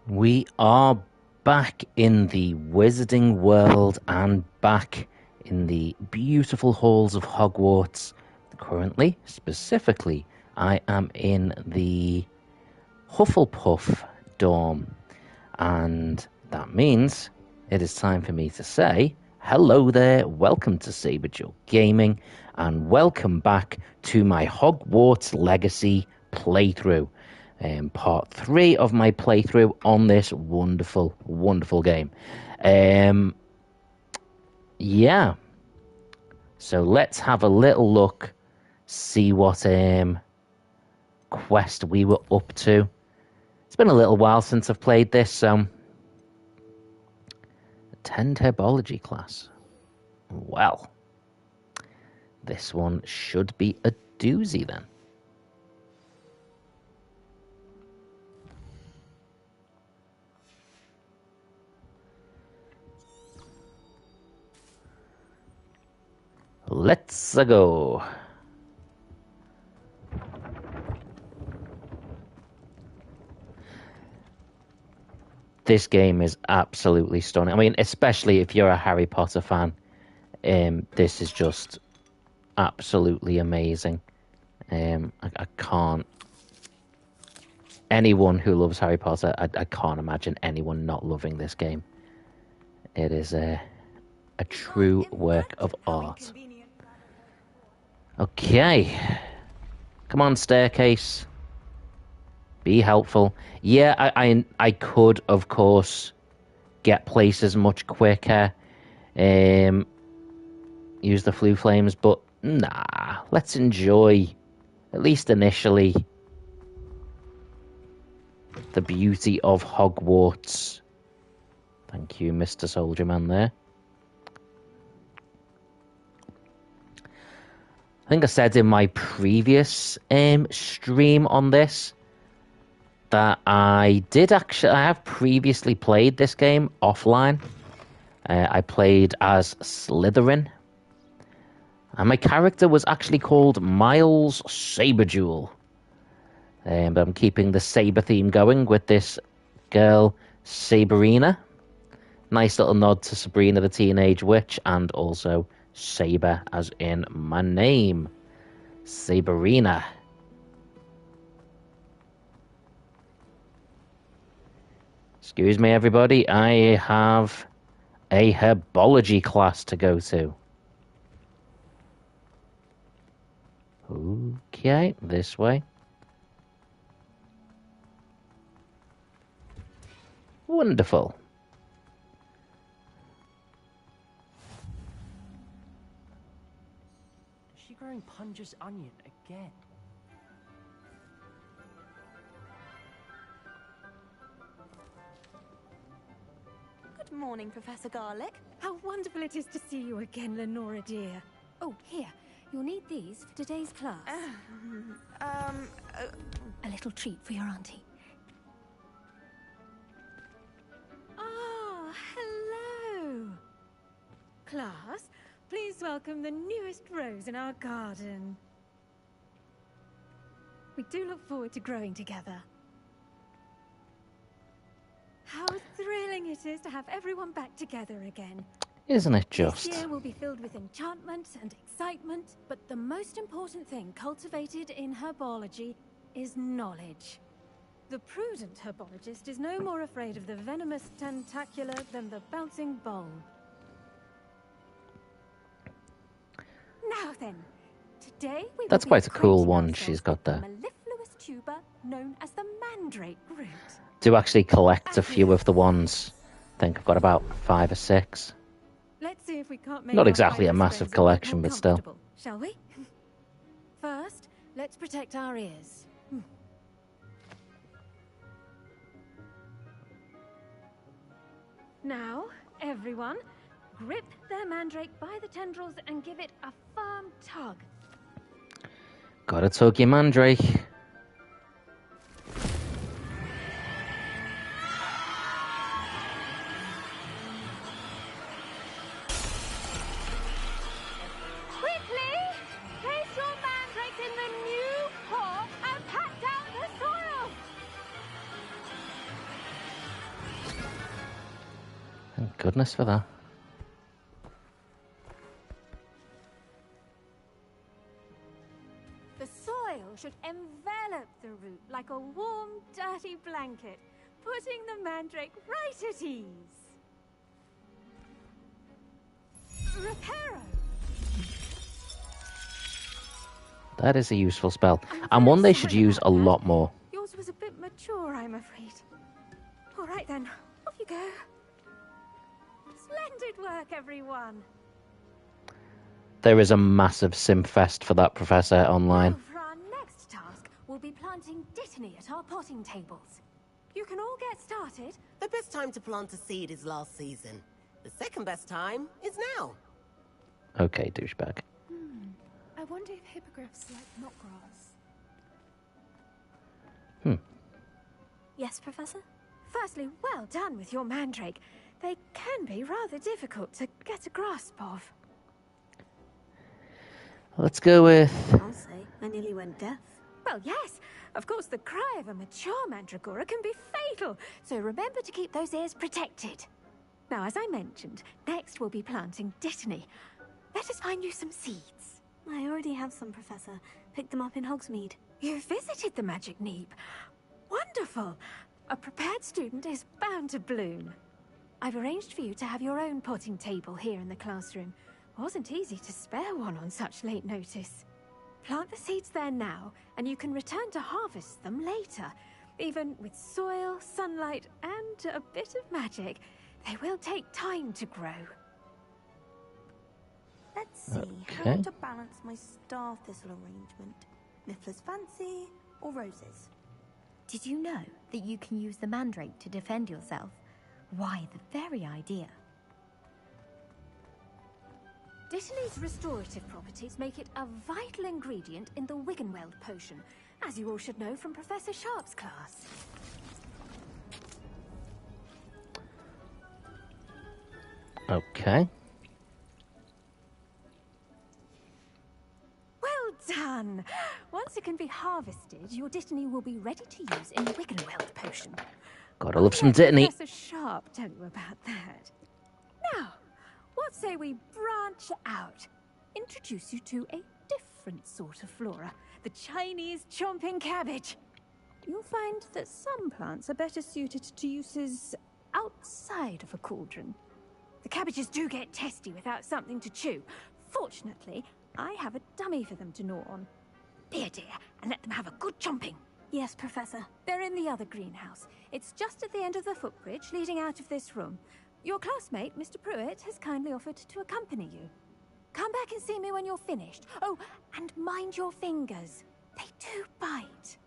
We are back in the wizarding world and back in the beautiful halls of Hogwarts. Currently, specifically, I am in the Hufflepuff dorm, and that means it is time for me to say hello there, welcome to Saberjewel Gaming, and welcome back to my Hogwarts Legacy playthrough. Part 3 of my playthrough on this wonderful, wonderful game. Yeah. So let's have a little look, see what quest we were up to. It's been a little while since I've played this, so... Attend herbology class. Well, this one should be a doozy then. Let's go. This game is absolutely stunning. I mean, especially if you're a Harry Potter fan, this is just absolutely amazing. I can't... Anyone who loves Harry Potter, I can't imagine anyone not loving this game. It is a true work of art. Okay. Come on, staircase. Be helpful. Yeah, I could, of course, get places much quicker. Use the Floo Flames, but nah. Let's enjoy, at least initially, the beauty of Hogwarts. Thank you, Mr. Soldier Man there. I think I said in my previous stream on this that I have previously played this game offline. I played as Slytherin. And my character was actually called Miles Saberjewel. But I'm keeping the Saber theme going with this girl, Sabrina. Nice little nod to Sabrina the Teenage Witch, and also Saber as in my name. Sabrina. Excuse me, everybody. I have a herbology class to go to. Okay, this way. Wonderful. Is she growing Punja's onion again? Good morning, Professor Garlick. How wonderful it is to see you again, Lenora dear. Oh, here. You'll need these for today's class. A little treat for your auntie. Ah, hello. Class, please welcome the newest rose in our garden. We do look forward to growing together. How thrilling it is to have everyone back together again. Isn't it just? This year will be filled with enchantment and excitement, but the most important thing cultivated in herbology is knowledge. The prudent herbologist is no more afraid of the venomous tentacular than the bouncing bulb. Now then, today we will That's be quite a cool acquainting one ourselves she's got with the there. mellifluous tuber known as the mandrake root. Do actually collect a few of the ones. I think I've got about 5 or 6. Let's see if we can't make Not our exactly a fine massive friends bit collection, more but still. comfortable, shall we? First, let's protect our ears. Now, everyone, grip their mandrake by the tendrils and give it a firm tug. Gotta tug your mandrake. Quickly, place your mandrakes in the new pot and pat down the soil. goodness for that. The soil should envelop the root like a warm, dirty blanket, putting the mandrake right at ease. Reparo. That is a useful spell, and one they should use a lot more. Yours was a bit mature, I'm afraid. All right then, off you go. Splendid work, everyone. There is a massive simfest for that Professor online. Now for our next task, we'll be planting Dittany at our potting tables. You can all get started. The best time to plant a seed is last season. The second best time is now. Okay, douchebag. I wonder if hippogriffs like knotgrass. Yes, Professor? Firstly, well done with your mandrake. They can be rather difficult to get a grasp of. Let's go with... I'll say, I nearly went deaf. Well, yes. Of course, the cry of a mature mandragora can be fatal, so remember to keep those ears protected. Now, as I mentioned, next we'll be planting Dittany. Let us find you some seeds. I already have some, Professor. Picked them up in Hogsmeade. You visited the Magic Neep. Wonderful. A prepared student is bound to bloom. I've arranged for you to have your own potting table here in the classroom. Wasn't easy to spare one on such late notice. Plant the seeds there now, and you can return to harvest them later. Even with soil, sunlight, and a bit of magic, they will take time to grow. Let's see Okay. how to balance my star thistle arrangement. Niffler's fancy or roses? Did you know that you can use the mandrake to defend yourself? Why, the very idea. Dittany's restorative properties make it a vital ingredient in the Wiggenweld potion, as you all should know from Professor Sharp's class. Okay. Well done! Once it can be harvested, your Dittany will be ready to use in the Wiggenweld potion. Gotta love some Let Dittany. Professor Sharp tell you about that. Now, what say we branch out? Introduce you to a different sort of flora, the Chinese chomping cabbage. You'll find that some plants are better suited to uses outside of a cauldron. The cabbages do get testy without something to chew. Fortunately, I have a dummy for them to gnaw on. Here, dear, and let them have a good chomping. Yes, Professor. They're in the other greenhouse. It's just at the end of the footbridge leading out of this room. Your classmate, Mr. Pruitt, has kindly offered to accompany you. Come back and see me when you're finished. Oh, and mind your fingers. They do bite.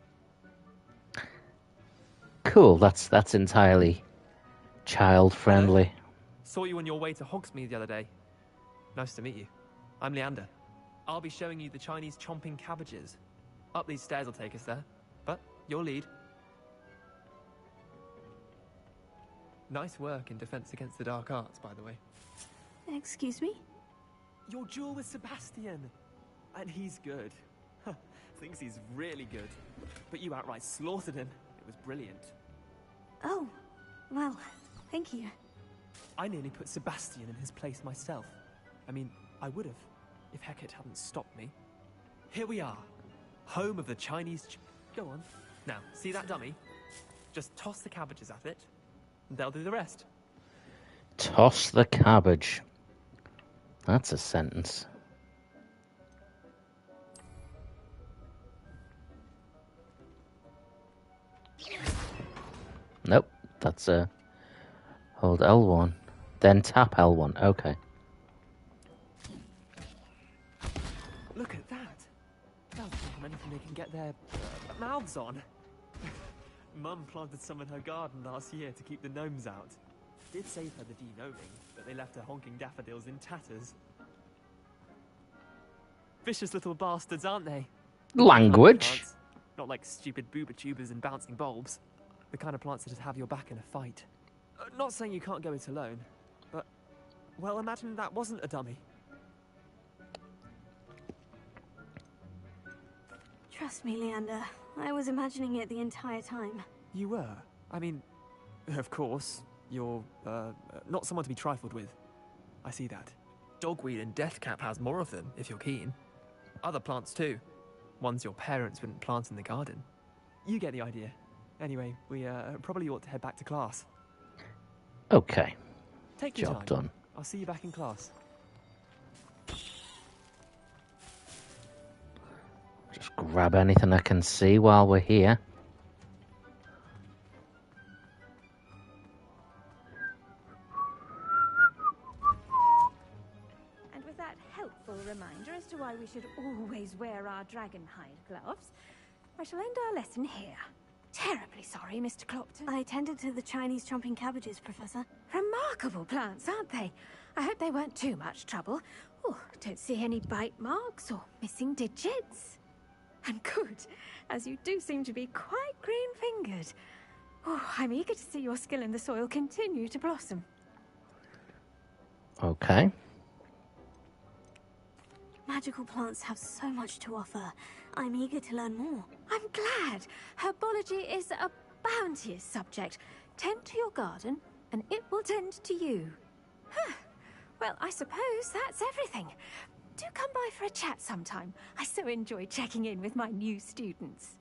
Cool, that's entirely child-friendly. Saw you on your way to Hogsmeade the other day. Nice to meet you. I'm Leander. I'll be showing you the Chinese chomping cabbages. Up these stairs will take us there, but your lead. Nice work in defense against the dark arts, by the way. Excuse me? Your duel with Sebastian. And he's good. Thinks he's really good. But you outright slaughtered him. It was brilliant. Oh, well, thank you. I nearly put Sebastian in his place myself. I mean, I would have, if Hecate hadn't stopped me. Here we are, home of the Chinese Go on. Now, see that dummy? Just toss the cabbages at it, and they'll do the rest. Toss the cabbage. That's a sentence. Nope, that's a... Hold L1, then tap L1, okay. Look at that. They'll give them anything they can get their mouths on. Mum planted some in her garden last year to keep the gnomes out. Did save her the de-gnoming, but they left her honking daffodils in tatters. Vicious little bastards, aren't they? Language? Plants, not like stupid booba tubers and bouncing bulbs. The kind of plants that'd have your back in a fight. Not saying you can't go it alone, but, well, imagine that wasn't a dummy. Trust me, Leander. I was imagining it the entire time. You were? I mean, of course. You're, not someone to be trifled with. I see that. Dogweed and deathcap has more of them, if you're keen. Other plants too. Ones your parents wouldn't plant in the garden. You get the idea. Anyway, we probably ought to head back to class. Okay. Take your Job time. done. I'll see you back in class. Just grab anything I can see while we're here. And with that helpful reminder as to why we should always wear our dragonhide gloves, I shall end our lesson here. Terribly sorry, Mr. Clopton. I tended to the Chinese chomping cabbages, Professor. Remarkable plants, aren't they? I hope they weren't too much trouble. Oh, don't see any bite marks or missing digits. And good, as you do seem to be quite green-fingered. Oh, I'm eager to see your skill in the soil continue to blossom. Okay. Magical plants have so much to offer. I'm eager to learn more. I'm glad. Herbology is a bounteous subject. Tend to your garden, and it will tend to you. Huh. Well, I suppose that's everything. Do come by for a chat sometime. I so enjoy checking in with my new students.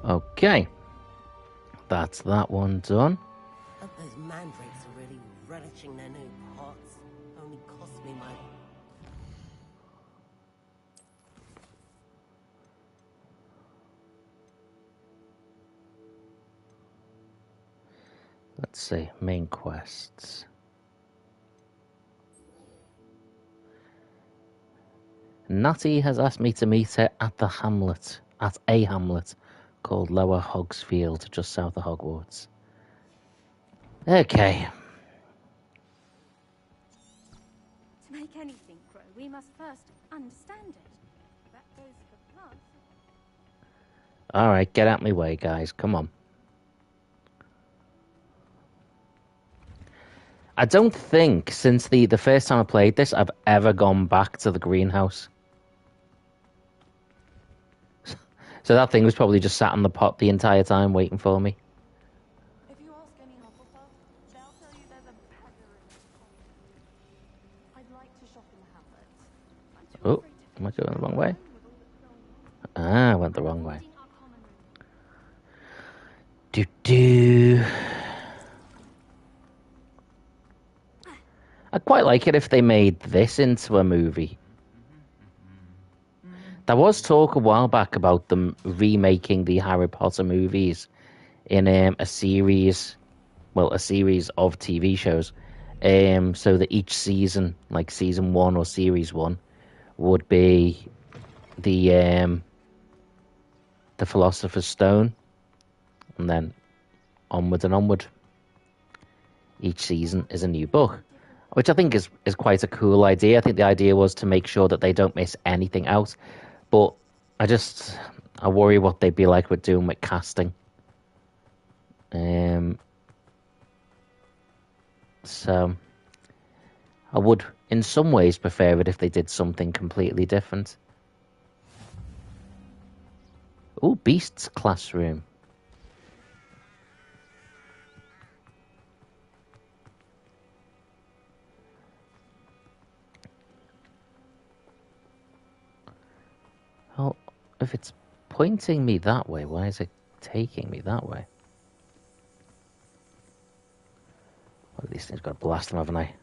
Okay. That's that one done. Hope those mandrakes are really relishing their new pots. Only cost me my... Let's see. Main quests. Natty has asked me to meet her at a hamlet called Lower Hogsfield, just south of Hogwarts. Okay. To make anything grow, we must first understand it. That goes for plants. Alright, get out my way, guys. Come on. I don't think, since the first time I played this, I've ever gone back to the greenhouse. So that thing was probably just sat on the pot the entire time waiting for me. If you ask any Hufflepuff, they'll tell you there's a beggar in this town. I'd like to shop in the hamlet. Oh, am I going the wrong way? Ah, I went the wrong way. Do. I'd quite like it if they made this into a movie. There was talk a while back about them remaking the Harry Potter movies in a series of TV shows. So that each season, like season 1 or series 1, would be the Philosopher's Stone, and then onward and onward. Each season is a new book, which I think is quite a cool idea. I think the idea was to make sure that they don't miss anything out. But I worry what they'd be like with doing with casting. So I would, in some ways, prefer it if they did something completely different. Oh, Beast's classroom. Well, if it's pointing me that way, why is it taking me that way? Well, these things got to blast them, haven't I?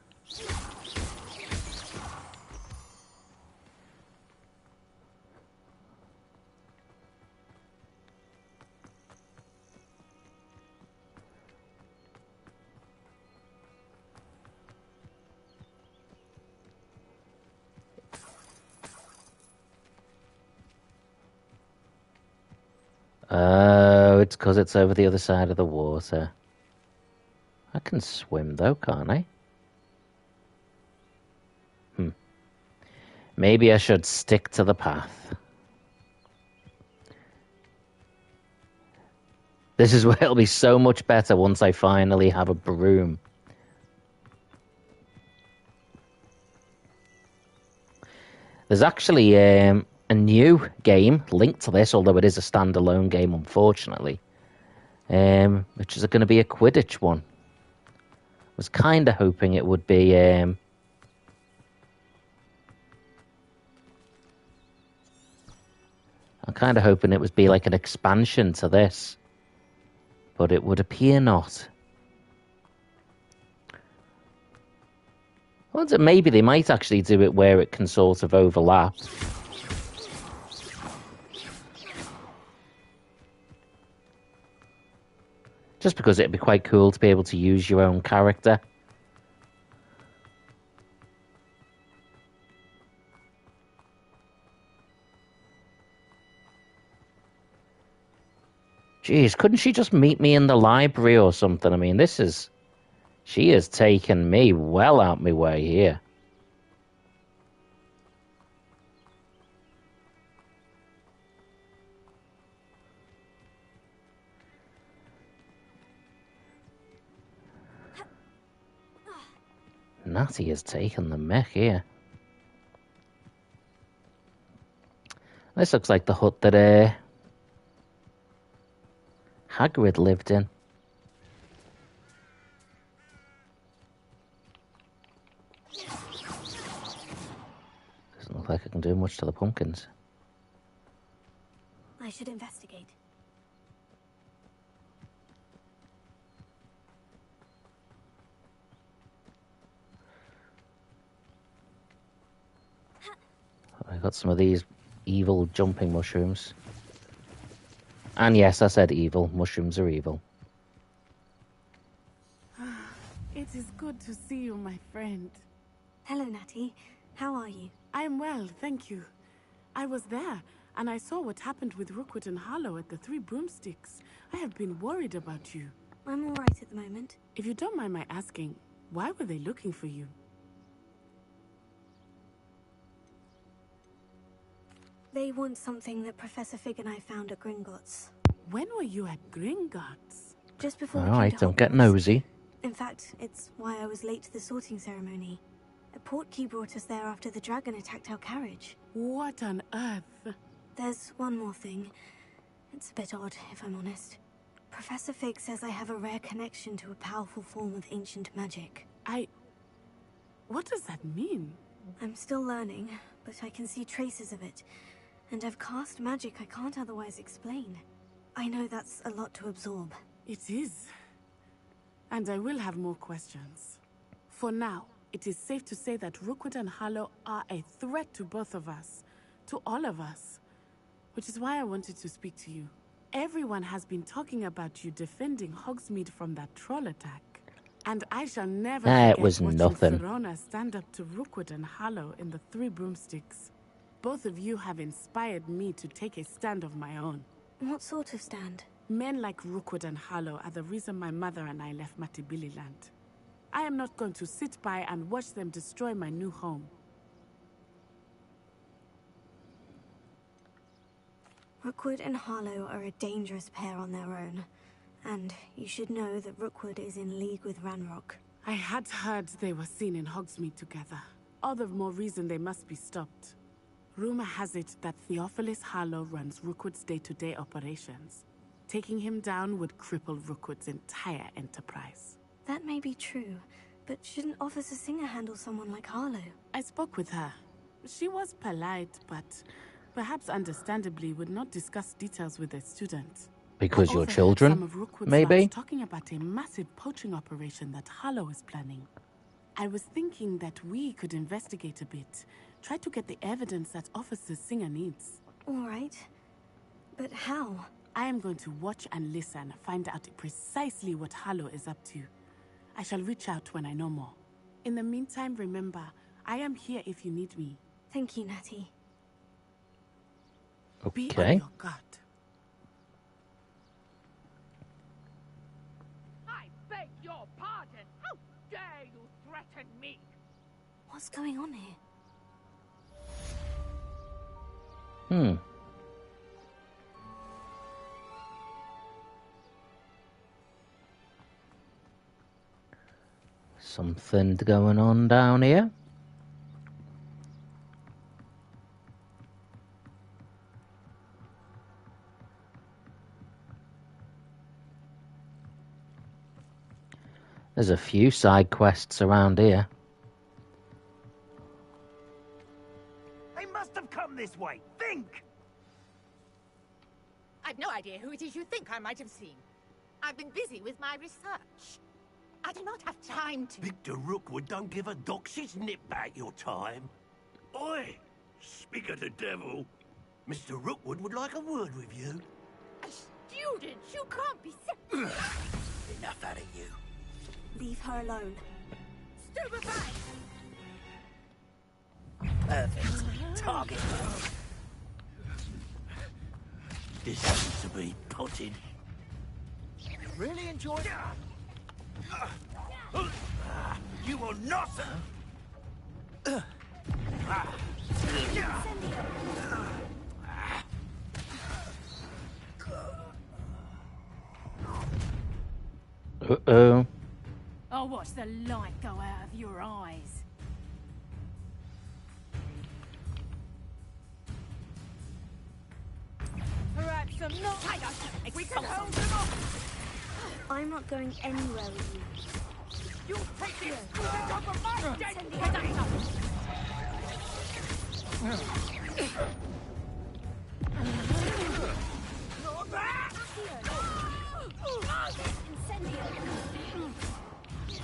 Oh, it's because it's over the other side of the water. I can swim though, can't I? Maybe I should stick to the path. This is where it'll be so much better once I finally have a broom. There's actually a new game linked to this, although it is a standalone game, unfortunately, which is going to be a Quidditch one. Was kind of hoping it would be. I'm kind of hoping it would be like an expansion to this, but it would appear not. Well, maybe they might actually do it where it can sort of overlap. Just because it'd be quite cool to be able to use your own character. Jeez, couldn't she just meet me in the library or something? I mean, she has taken me well out my way here. Natty has taken the mech here. This looks like the hut that Hagrid lived in. Doesn't look like I can do much to the pumpkins. I should investigate. I got some of these evil jumping mushrooms. And yes, I said evil. Mushrooms are evil. It is good to see you, my friend. Hello, Natty. How are you? I am well, thank you. I was there, and I saw what happened with Rookwood and Harlow at the Three Broomsticks. I have been worried about you. I'm all right at the moment. If you don't mind my asking, why were they looking for you? They want something that Professor Fig and I found at Gringotts. When were you at Gringotts? Just before we All came right, to don't get Hogwarts. nosy. In fact, it's why I was late to the sorting ceremony. A portkey brought us there after the dragon attacked our carriage. What on earth? There's one more thing. It's a bit odd, if I'm honest. Professor Fig says I have a rare connection to a powerful form of ancient magic. What does that mean? I'm still learning, but I can see traces of it. And I've cast magic I can't otherwise explain. I know that's a lot to absorb. It is. And I will have more questions. For now, it is safe to say that Rookwood and Harlow are a threat to both of us. To all of us. Which is why I wanted to speak to you. Everyone has been talking about you defending Hogsmeade from that troll attack. And I shall never That forget was watching nothing. Verona stand up to Rookwood and Harlow in the Three Broomsticks. Both of you have inspired me to take a stand of my own. What sort of stand? Men like Rookwood and Harlow are the reason my mother and I left Matibili Land. I am not going to sit by and watch them destroy my new home. Rookwood and Harlow are a dangerous pair on their own. And you should know that Rookwood is in league with Ranrock. I had heard they were seen in Hogsmeade together. All the more reason they must be stopped. Rumor has it that Theophilus Harlow runs Rookwood's day-to-day operations. Taking him down would cripple Rookwood's entire enterprise. That may be true, but shouldn't Officer Singer handle someone like Harlow? I spoke with her. She was polite, but perhaps understandably would not discuss details with a student. Because I you're overheard children, some of Rookwood's maybe? lads talking about a massive poaching operation that Harlow is planning. I was thinking that we could investigate a bit. Try to get the evidence that Officer Singer needs. All right. But how? I am going to watch and listen, find out precisely what Harlow is up to. I shall reach out when I know more. In the meantime, remember, I am here if you need me. Thank you, Natty. Be on Okay. your guard. I beg your pardon. How dare you threaten me? What's going on here? Something going on down here. There's a few side quests around here. They must have come this way. Think! I've no idea who it is you think I might have seen. I've been busy with my research. I do not have time to... Victor Rookwood don't give a doxy's nip back your time. Oi! Speak of the devil. Mr. Rookwood would like a word with you. A student? You can't be... Enough out of you. Leave her alone. Stupefied! Perfect. Target. This has to be potted. Really enjoy it? You will not! Uh-oh. I'll watch the light go out of your eyes. Perhaps I'm not... We can hold them off! I'm not going anywhere with you. You take the student off of my dead...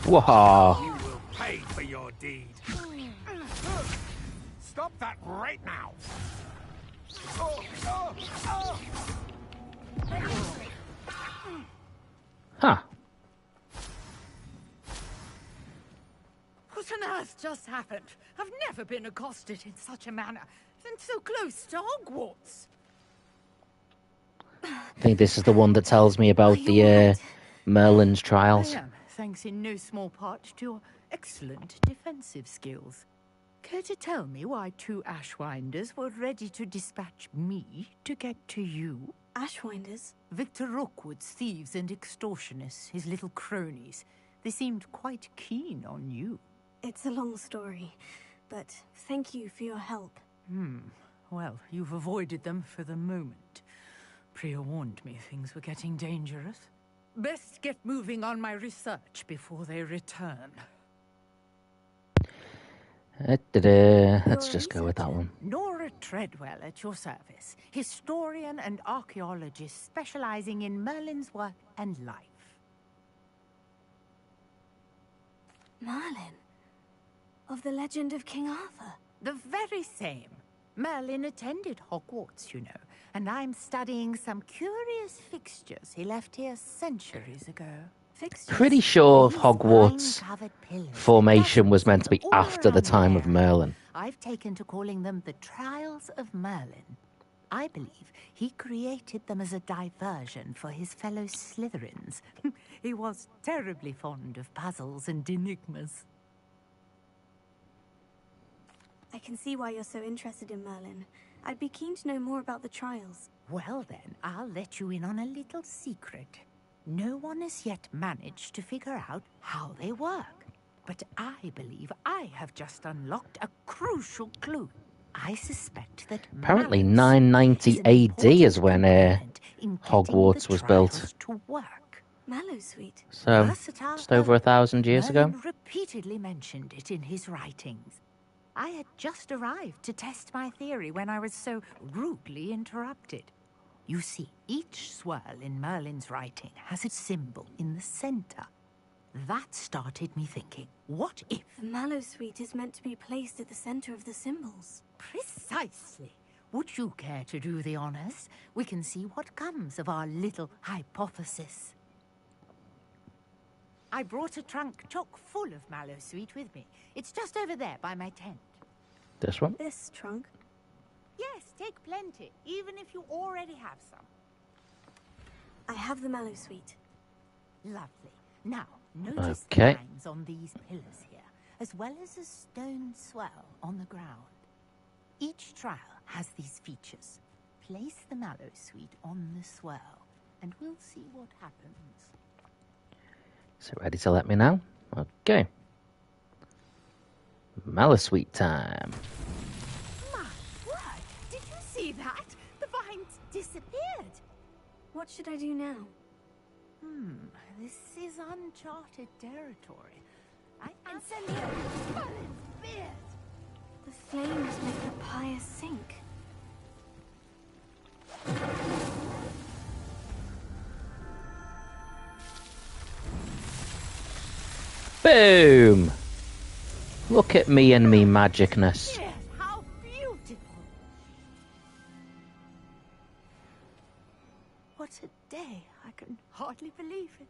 Whoa. You will pay for your deed. Stop that right now. Huh. What on earth just happened? I've never been accosted in such a manner, and so close to Hogwarts. I think this is the one that tells me about the Merlin's trials. I am, thanks in no small part to your excellent defensive skills. Care to tell me why two Ashwinders were ready to dispatch me to get to you? Ashwinders? Victor Rookwood's thieves and extortionists, his little cronies. They seemed quite keen on you. It's a long story, but thank you for your help. Well, you've avoided them for the moment. Priya warned me things were getting dangerous. Best get moving on my research before they return. Let's just go with that one. Nora Treadwell at your service, historian and archaeologist specializing in Merlin's work and life. Merlin? Of the legend of King Arthur? The very same. Merlin attended Hogwarts, you know, and I'm studying some curious fixtures he left here centuries ago. Fixtures? Pretty sure These Hogwarts vine-covered pillars formation was meant to be all after the around time of area. Merlin. I've taken to calling them the Trials of Merlin. I believe he created them as a diversion for his fellow Slytherins. He was terribly fond of puzzles and enigmas. I can see why you're so interested in Merlin. I'd be keen to know more about the trials. Well then, I'll let you in on a little secret. No one has yet managed to figure out how they work. But I believe I have just unlocked a crucial clue. I suspect that Apparently malice 990 is an AD important is when component in getting Hogwarts the was built. trials to work. Mallowsweet? So, Versatile just over 1,000 years ago. Merlin repeatedly mentioned it in his writings. I had just arrived to test my theory when I was so rudely interrupted. You see, each swirl in Merlin's writing has a symbol in the center. That started me thinking, what if... The Mallowsweet is meant to be placed at the center of the symbols. Precisely. Would you care to do the honors? We can see what comes of our little hypothesis. I brought a trunk chock full of Mallowsweet with me. It's just over there by my tent. This one? This trunk? Yes, take plenty, even if you already have some. I have the Mallowsweet. Lovely. Now, notice Okay. the lines on these pillars here, as well as a stone swell on the ground. Each trial has these features. Place the Mallowsweet on the swell, and we'll see what happens. So ready to let me know? Okay. Mallowsweet time. My word! Did you see that? The vines disappeared. What should I do now? This is uncharted territory. I Incendiary! Merlin's beard! The flames make the pyre sink. Boom! Look at me and me magicness. Yes, how beautiful! What a day. I can hardly believe it.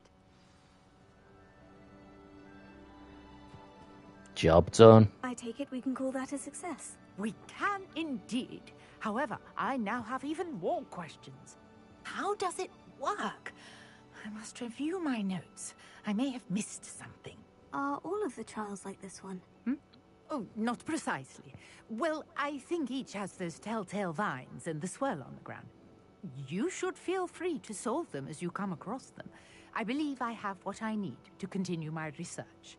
Job done. I take it we can call that a success. We can indeed. However, I now have even more questions. How does it work? I must review my notes. I may have missed something. Are all of the trials like this one? Oh, not precisely. Well, I think each has those telltale vines and the swirl on the ground. You should feel free to solve them as you come across them. I believe I have what I need to continue my research.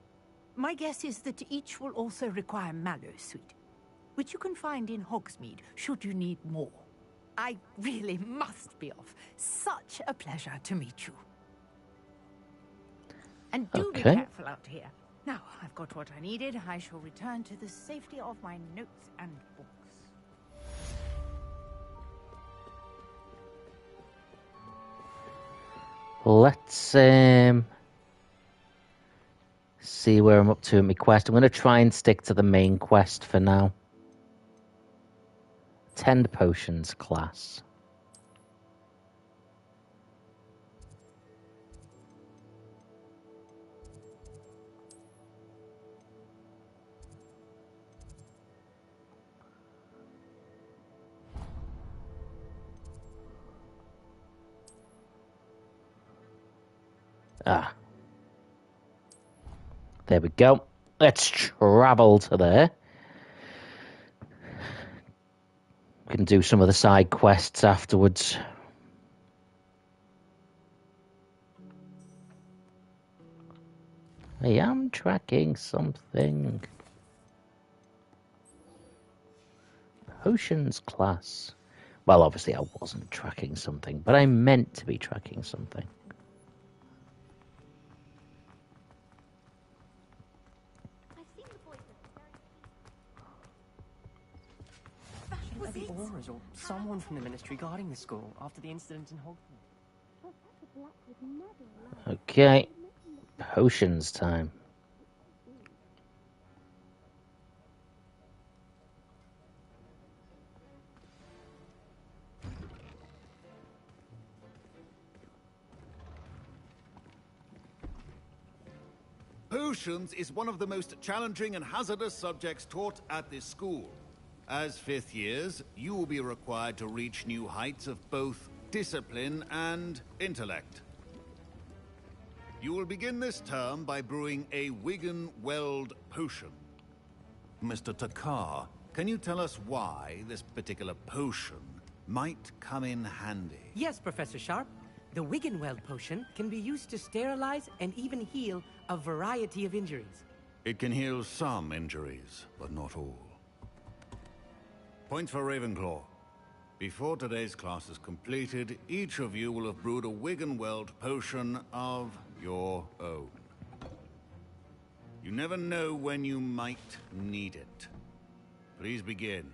My guess is that each will also require mallow sweet, which you can find in Hogsmeade should you need more. I really must be off. Such a pleasure to meet you. And do be careful out here. Now, I've got what I needed. I shall return to the safety of my notes and books. Let's see where I'm up to in my quest. I'm going to try and stick to the main quest for now. Tend potions class. Ah. There we go. Let's travel to there. We can do some of the side quests afterwards. I am tracking something. Potions class. Well, obviously I wasn't tracking something, but I meant to be tracking something. Shouldn't there be auras or someone from the ministry guarding the school after the incident in Hogwarts? Okay. Potions time. Potions is one of the most challenging and hazardous subjects taught at this school. As fifth years, you will be required to reach new heights of both discipline and intellect. You will begin this term by brewing a Wigan-Weld potion. Mr. Takar, can you tell us why this particular potion might come in handy? Yes, Professor Sharp. The Wiggenweld potion can be used to sterilize and even heal a variety of injuries. It can heal some injuries, but not all. Point for Ravenclaw. Before today's class is completed, each of you will have brewed a Wiggenweld potion of your own. You never know when you might need it. Please begin.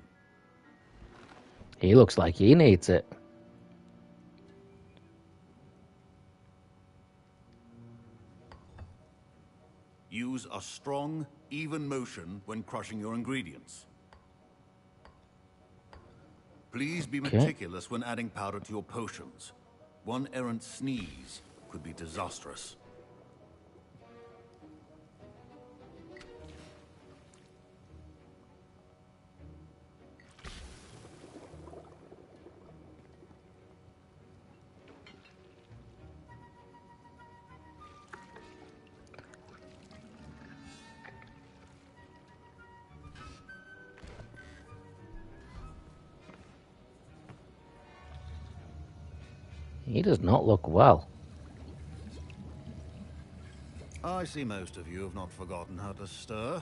He looks like he needs it. Use a strong, even motion when crushing your ingredients. Please be meticulous when adding powder to your potions. One errant sneeze could be disastrous. He does not look well. I see most of you have not forgotten how to stir.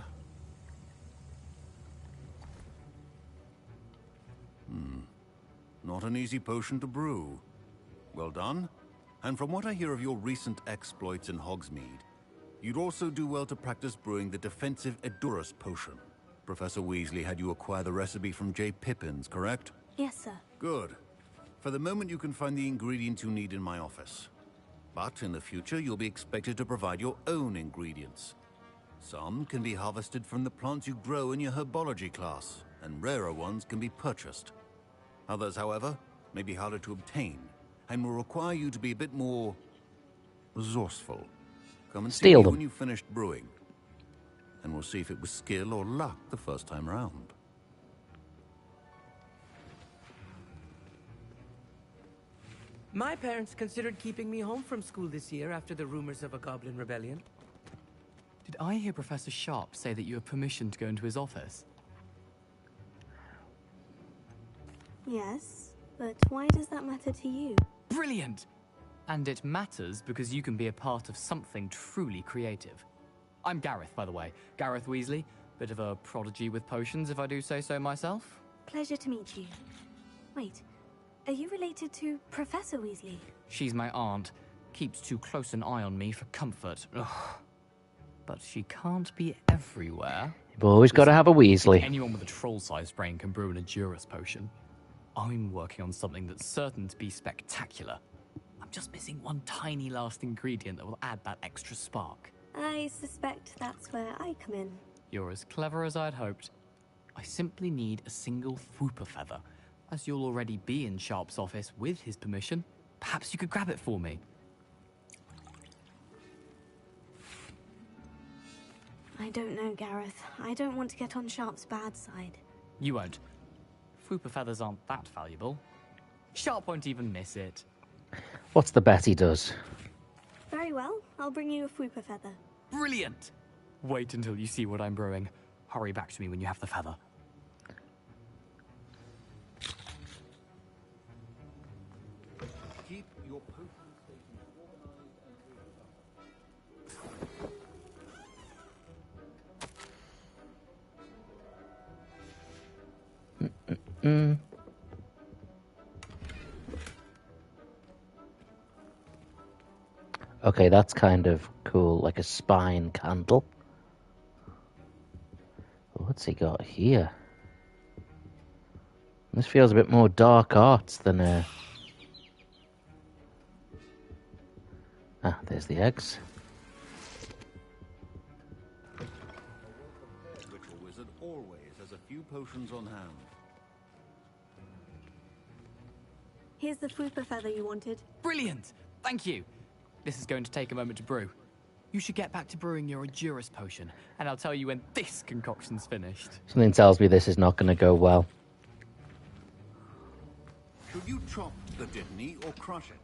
Not an easy potion to brew. Well done. And from what I hear of your recent exploits in Hogsmeade, you'd also do well to practice brewing the defensive Edurus potion. Professor Weasley had you acquire the recipe from J. Pippins, correct? Yes, sir. Good. For the moment, you can find the ingredients you need in my office. But in the future, you'll be expected to provide your own ingredients. Some can be harvested from the plants you grow in your herbology class, and rarer ones can be purchased. Others, however, may be harder to obtain, and will require you to be a bit more resourceful. Come and see Steal me them. when you've finished brewing, and we'll see if it was skill or luck the first time round. My parents considered keeping me home from school this year after the rumors of a goblin rebellion. Did I hear Professor Sharp say that you have permission to go into his office? Yes, but why does that matter to you? Brilliant! And it matters because you can be a part of something truly creative. I'm Gareth, by the way. Gareth Weasley. Bit of a prodigy with potions, if I do say so myself. Pleasure to meet you. Wait, are you related to Professor Weasley? She's my aunt. Keeps too close an eye on me for comfort. Ugh. But she can't be everywhere. You've always got to have a Weasley. Anyone with a troll-sized brain can brew an Edurus potion. I'm working on something that's certain to be spectacular. I'm just missing one tiny last ingredient that will add that extra spark. I suspect that's where I come in. You're as clever as I'd hoped. I simply need a single Fwooper feather. As you'll already be in Sharp's office with his permission, perhaps you could grab it for me. I don't know, Gareth. I don't want to get on Sharp's bad side. You won't. Fwooper feathers aren't that valuable. Sharp won't even miss it. What's the bet he does? Very well. I'll bring you a Fwooper feather. Brilliant! Wait until you see what I'm brewing. Hurry back to me when you have the feather. Keep your potion station organized Mm. Okay, that's kind of cool, like a spine candle. What's he got here? This feels a bit more dark arts than Ah, there's the eggs. A ritual wizard always has a few potions on hand. Here's the Fwooper feather you wanted. Brilliant! Thank you! This is going to take a moment to brew. You should get back to brewing your Edurus potion, and I'll tell you when this concoction's finished. Something tells me this is not going to go well. Should you chop the Dittany or crush it?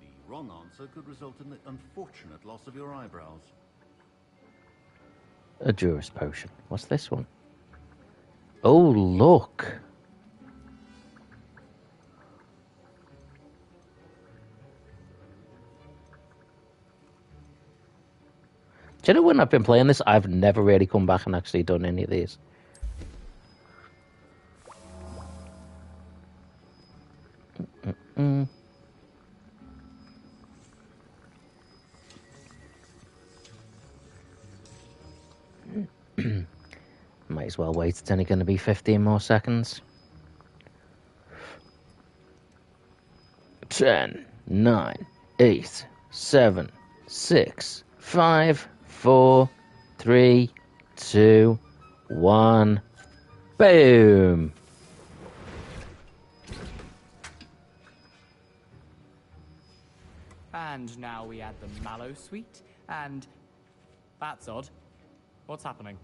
The wrong answer could result in the unfortunate loss of your eyebrows. Edurus potion. What's this one? Oh, look! Do you know when I've been playing this, I've never really come back and actually done any of these. Might as well wait. It's only going to be 15 more seconds. 10, 9, 8, 7, 6, 5, 4, 3, 2, 1. Boom! And now we add the mallow sweet, and... That's odd. What's happening?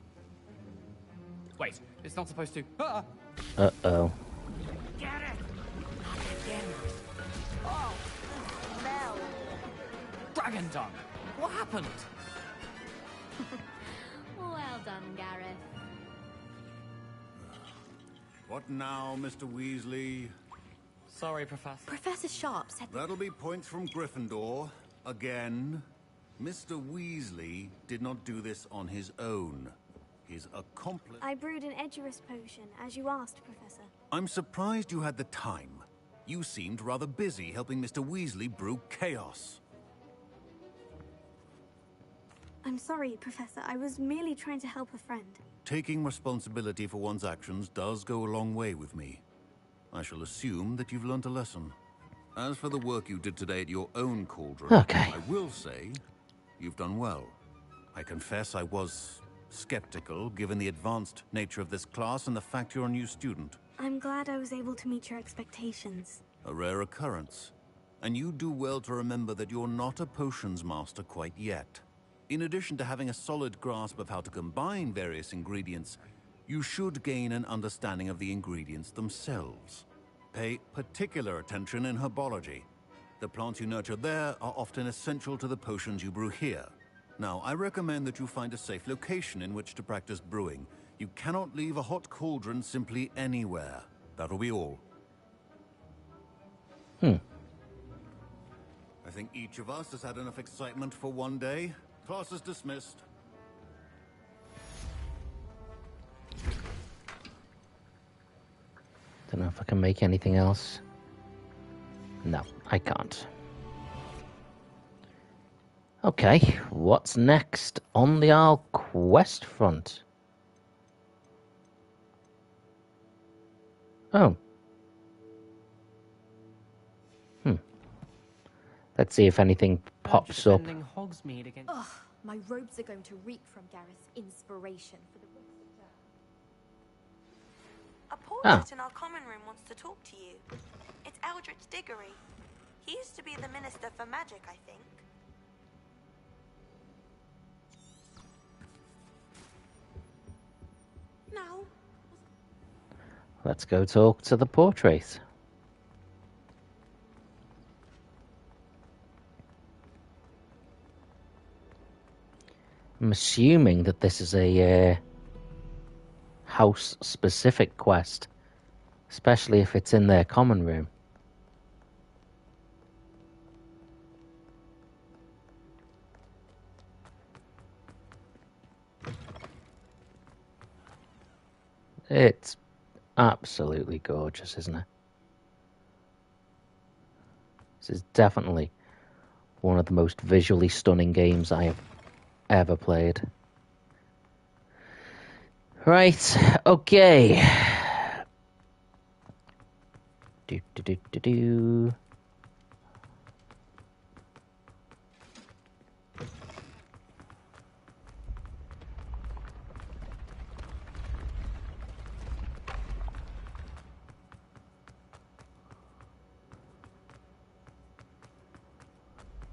Wait, it's not supposed to... Ah! Uh-oh. Get it! Again. Oh, the smell. Dragon tongue! What happened? Well done, Gareth. What now, Mr. Weasley? Sorry, Professor. Professor Sharp said... That'll be points from Gryffindor. Again. Mr. Weasley did not do this on his own. His accomplice... I brewed an Edurus potion, as you asked, Professor. I'm surprised you had the time. You seemed rather busy helping Mr. Weasley brew chaos. I'm sorry, Professor. I was merely trying to help a friend. Taking responsibility for one's actions does go a long way with me. I shall assume that you've learnt a lesson. As for the work you did today at your own cauldron, I will say you've done well. I confess I was skeptical, given the advanced nature of this class and the fact you're a new student. I'm glad I was able to meet your expectations. A rare occurrence. And you do well to remember that you're not a potions master quite yet. In addition to having a solid grasp of how to combine various ingredients, you should gain an understanding of the ingredients themselves. Pay particular attention in herbology. The plants you nurture there are often essential to the potions you brew here. Now, I recommend that you find a safe location in which to practice brewing. You cannot leave a hot cauldron simply anywhere. That'll be all. I think each of us has had enough excitement for one day. Class is dismissed. Don't know if I can make anything else. No, I can't. Okay, what's next on the Isle quest front? Oh. Let's see if anything pops up. Hogsmeade against... Ugh, my robes are going to reek from Gareth's inspiration for the rest of the A portrait in our common room wants to talk to you. It's Eldritch Diggory. He used to be the Minister for Magic, I think. No. Let's go talk to the portrait. I'm assuming that this is a house-specific quest, especially if it's in their common room. It's absolutely gorgeous, isn't it? This is definitely one of the most visually stunning games I have ever played. Right, okay. Do.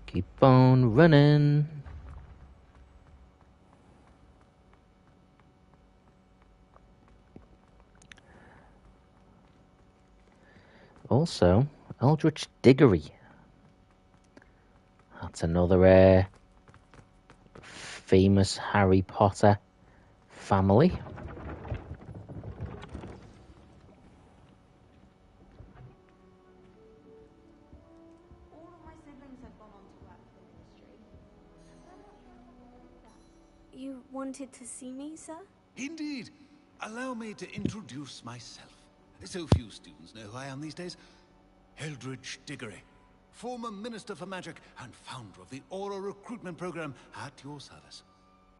Keep on running. Also, Eldritch Diggory. That's another famous Harry Potter family. All of my siblings have gone on to work for the ministry. You wanted to see me, sir? Indeed. Allow me to introduce myself. So few students know who I am these days. Eldritch Diggory, former Minister for Magic and founder of the Aura Recruitment Program at your service.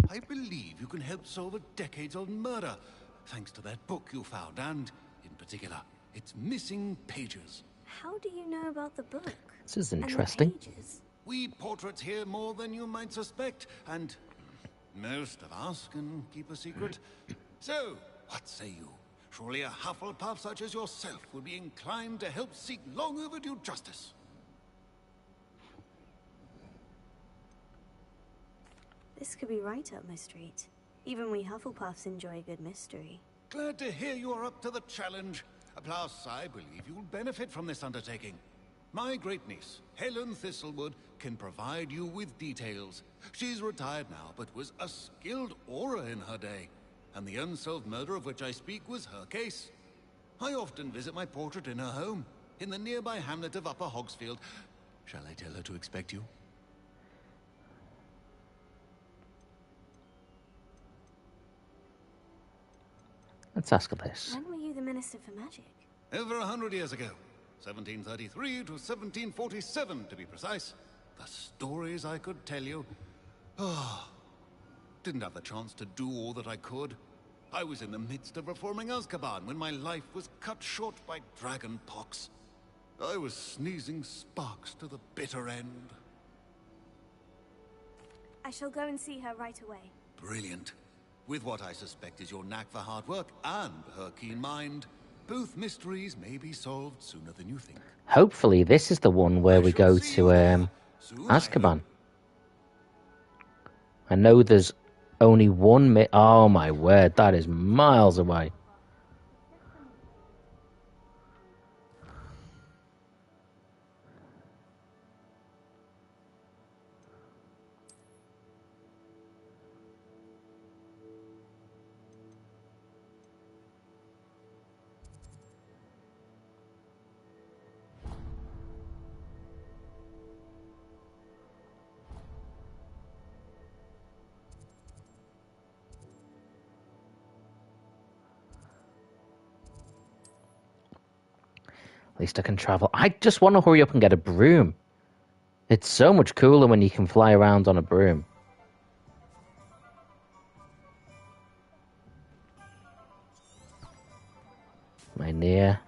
I believe you can help solve a decades-old murder, thanks to that book you found, and, in particular, its missing pages. How do you know about the book? This is interesting. We portraits hear more than you might suspect, and most of us can keep a secret. So, what say you? Surely a Hufflepuff such as yourself would be inclined to help seek long overdue justice. This could be right up my street. Even we Hufflepuffs enjoy a good mystery. Glad to hear you are up to the challenge. Plus, I believe you'll benefit from this undertaking. My great niece, Helen Thistlewood, can provide you with details. She's retired now, but was a skilled aura in her day. And the unsolved murder of which I speak was her case. I often visit my portrait in her home, in the nearby hamlet of Upper Hogsfield. Shall I tell her to expect you? Let's ask her this. When were you the Minister for Magic? Over 100 years ago. 1733 to 1747, to be precise. The stories I could tell you. Ah, didn't have the chance to do all that I could. I was in the midst of reforming Azkaban when my life was cut short by dragon pox. I was sneezing sparks to the bitter end. I shall go and see her right away. Brilliant. With what I suspect is your knack for hard work and her keen mind, both mysteries may be solved sooner than you think. Hopefully this is the one where we go to Azkaban. I know there's only one oh my word, that is miles away. At least I can travel. I just want to hurry up and get a broom. It's so much cooler when you can fly around on a broom. My near.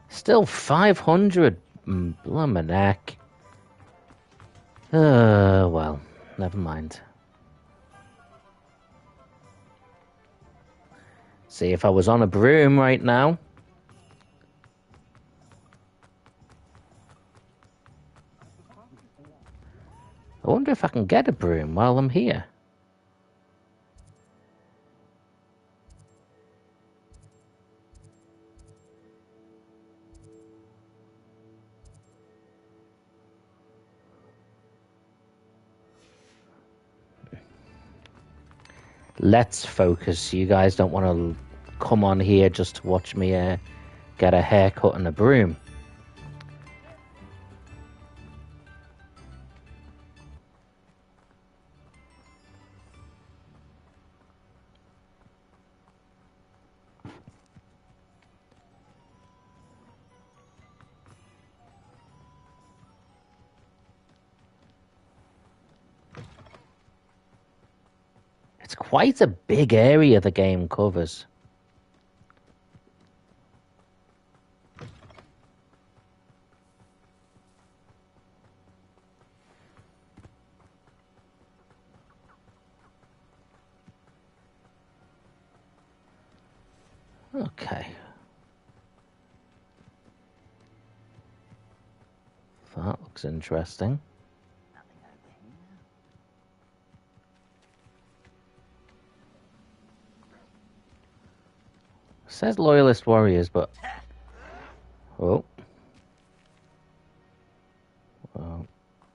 Still 500. Blummin' heck. Well, never mind. See, if I was on a broom right now. I wonder if I can get a broom while I'm here. Let's focus. You guys don't want to come on here just to watch me get a haircut and a broom. It's quite a big area the game covers. Okay. That looks interesting. Says Loyalist Warriors, but... Oh. Well,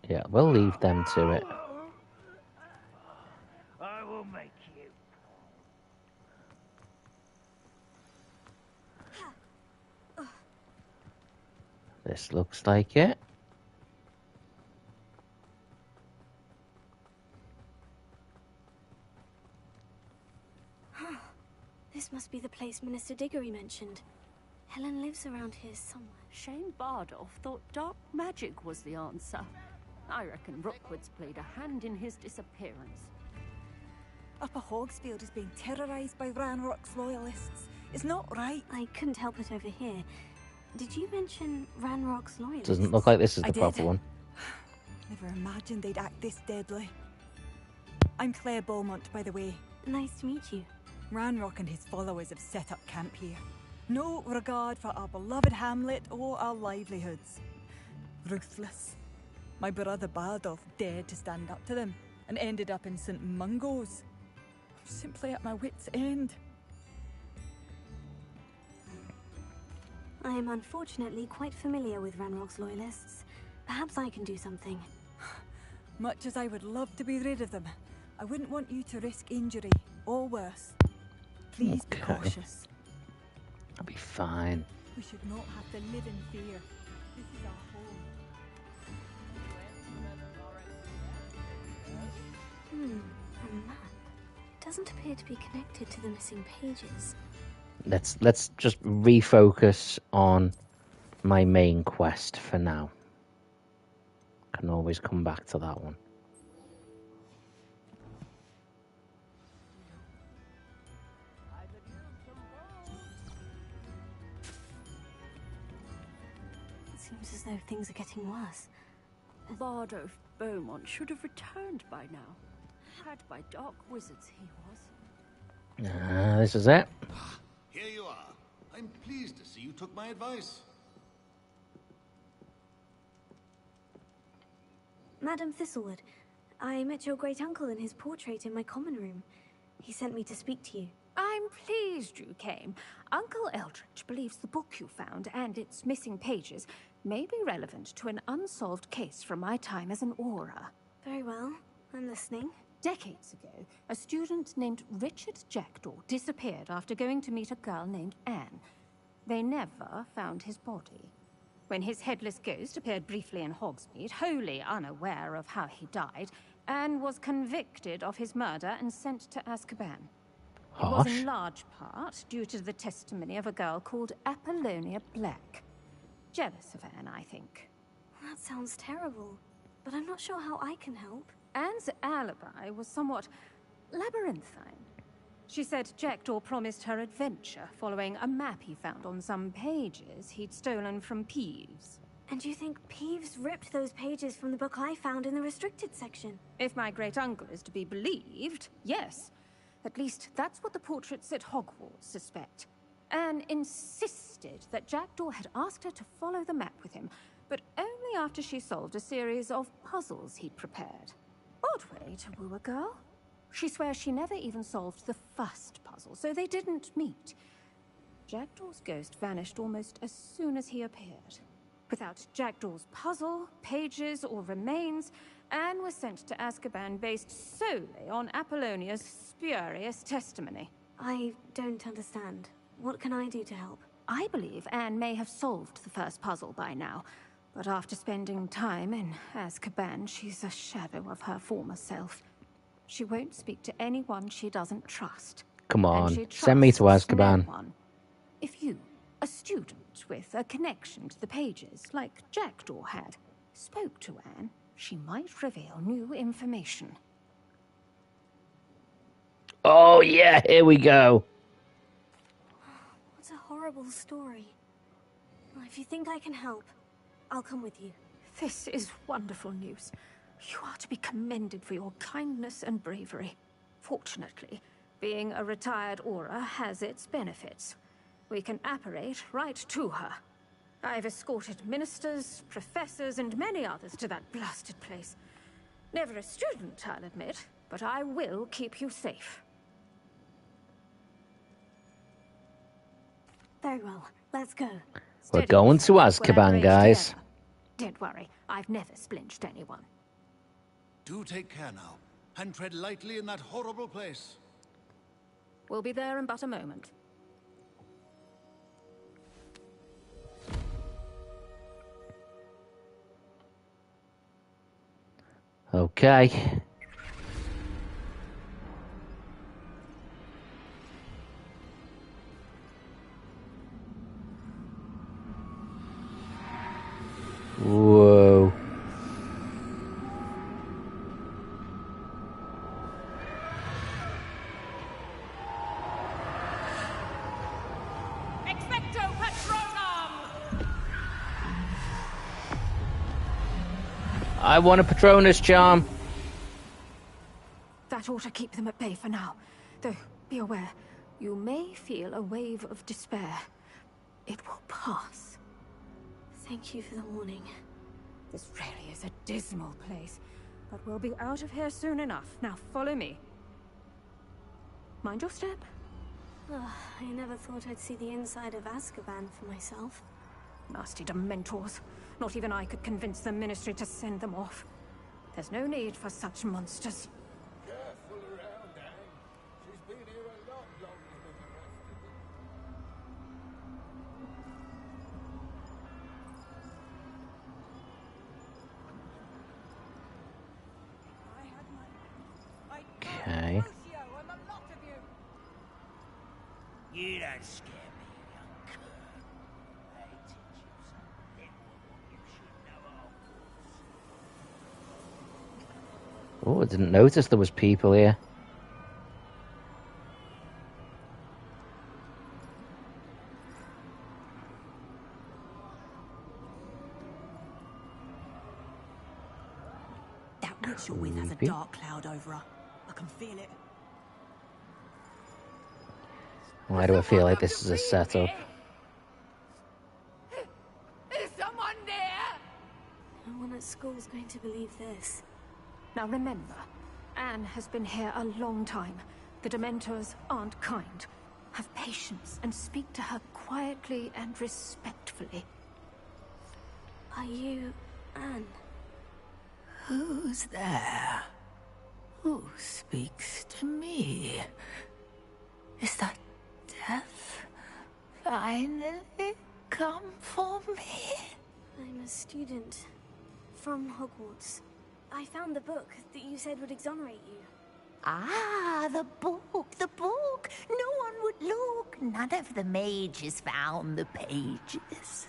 yeah, we'll leave them to it. I will make you. This looks like it. This must be the place Minister Diggory mentioned. Helen lives around here somewhere. Shane Bardolph thought dark magic was the answer. I reckon Rookwood's played a hand in his disappearance. Upper Hogsfield is being terrorised by Ranrock's loyalists. It's not right. I couldn't help it over here. Did you mention Ranrock's loyalists? Doesn't look like this is the proper one. Never imagined they'd act this deadly. I'm Claire Beaumont, by the way. Nice to meet you. Ranrock and his followers have set up camp here. No regard for our beloved hamlet or our livelihoods. Ruthless. My brother Bardolph dared to stand up to them and ended up in St. Mungo's. Simply at my wit's end. I am unfortunately quite familiar with Ranrock's loyalists. Perhaps I can do something. Much as I would love to be rid of them, I wouldn't want you to risk injury or worse. Please be cautious. I'll be fine. We should not have to live in fear. This is our home. A map. Doesn't appear to be connected to the missing pages. Let's just refocus on my main quest for now. Can always come back to that one. It seems as though things are getting worse. Lord Beaumont should have returned by now. Had by dark wizards he was. This is it. Here you are. I'm pleased to see you took my advice. Madam Thistlewood, I met your great-uncle in his portrait in my common room. He sent me to speak to you. I'm pleased you came. Uncle Eldritch believes the book you found and its missing pages may be relevant to an unsolved case from my time as an Auror. Very well. I'm listening. Decades ago, a student named Richard Jackdaw disappeared after going to meet a girl named Anne. They never found his body. When his headless ghost appeared briefly in Hogsmeade, wholly unaware of how he died, Anne was convicted of his murder and sent to Azkaban. It was in large part due to the testimony of a girl called Apollonia Black. Jealous of Anne, I think. That sounds terrible, but I'm not sure how I can help. Anne's alibi was somewhat labyrinthine. She said Jackdaw promised her adventure following a map he found on some pages he'd stolen from Peeves. And you think Peeves ripped those pages from the book I found in the restricted section? If my great-uncle is to be believed, yes. At least that's what the portraits at Hogwarts suspect. Anne insisted that Jackdaw had asked her to follow the map with him, but only after she solved a series of puzzles he'd prepared. Odd way to woo a girl. She swears she never even solved the first puzzle, so they didn't meet. Jackdaw's ghost vanished almost as soon as he appeared. Without Jackdaw's puzzle, pages, or remains, Anne was sent to Azkaban based solely on Apollonia's spurious testimony. I don't understand. What can I do to help? I believe Anne may have solved the first puzzle by now, but after spending time in Azkaban, she's a shadow of her former self. She won't speak to anyone she doesn't trust. Come on, send me to Azkaban. No one. If you, a student with a connection to the pages, like Jackdaw had, spoke to Anne, she might reveal new information. Oh yeah, here we go. What a horrible story. Well, if you think I can help, I'll come with you. This is wonderful news. You are to be commended for your kindness and bravery. Fortunately, being a retired Auror has its benefits. We can apparate right to her. I've escorted ministers, professors, and many others to that blasted place. Never a student, I'll admit, but I will keep you safe. Very well, let's go. We're going to Azkaban, guys. Don't worry, I've never splinched anyone. Do take care now, and tread lightly in that horrible place. We'll be there in but a moment. Okay. Whoa. Expecto Patronum! I want a Patronus charm. That ought to keep them at bay for now. Though, be aware, you may feel a wave of despair. It will pass. Thank you for the warning. This really is a dismal place, but we'll be out of here soon enough. Now follow me. Mind your step. I never thought I'd see the inside of Azkaban for myself. Nasty Dementors. Not even I could convince the Ministry to send them off. There's no need for such monsters. Careful around, Anne. She's been here a lot longer than the rest of them. Okay. You don't scare me, young cur. I teach you something. Oh, I didn't notice there was people here. That witch you're with has a Creepy. dark cloud over her. I can feel it. Why do I feel like this is a setup? Is someone there? No one at school's going to believe this. Now remember, Anne has been here a long time. The Dementors aren't kind. Have patience and speak to her quietly and respectfully. Are you Anne? Who's there? Who speaks to me? Is that death finally come for me? I'm a student from Hogwarts. I found the book that you said would exonerate you. Ah, the book, the book. No one would look. None of the mages found the pages.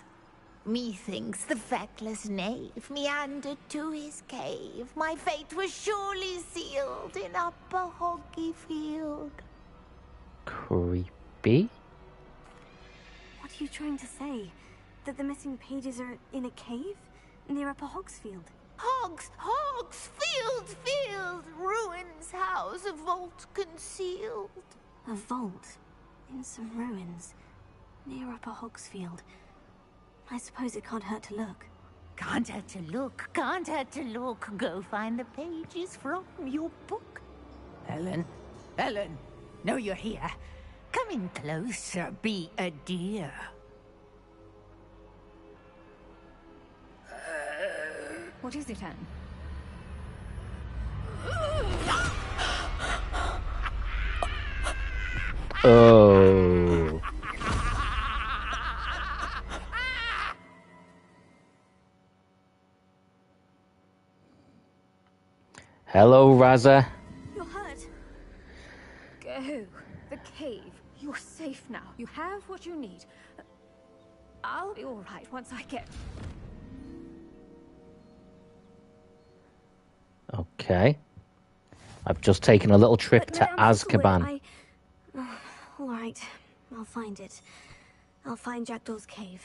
Methinks the feckless knave meandered to his cave. My fate was surely sealed in Upper Hoggyfield. Creepy. What are you trying to say? That the missing pages are in a cave near Upper Hogsfield? Field, ruins house, a vault concealed. A vault in some ruins near Upper Hogsfield. I suppose it can't hurt to look. Can't hurt to look, can't hurt to look. Go find the pages from your book. Ellen, know you're here. Come in closer, be a dear. What is it, Anne? Oh. Hello, Raza. You're hurt. Go. The cave. You're safe now. You have what you need. I'll be all right once I get... Okay. I've just taken a little trip to Azkaban. All right. I'll find it. I'll find Jackdaw's cave.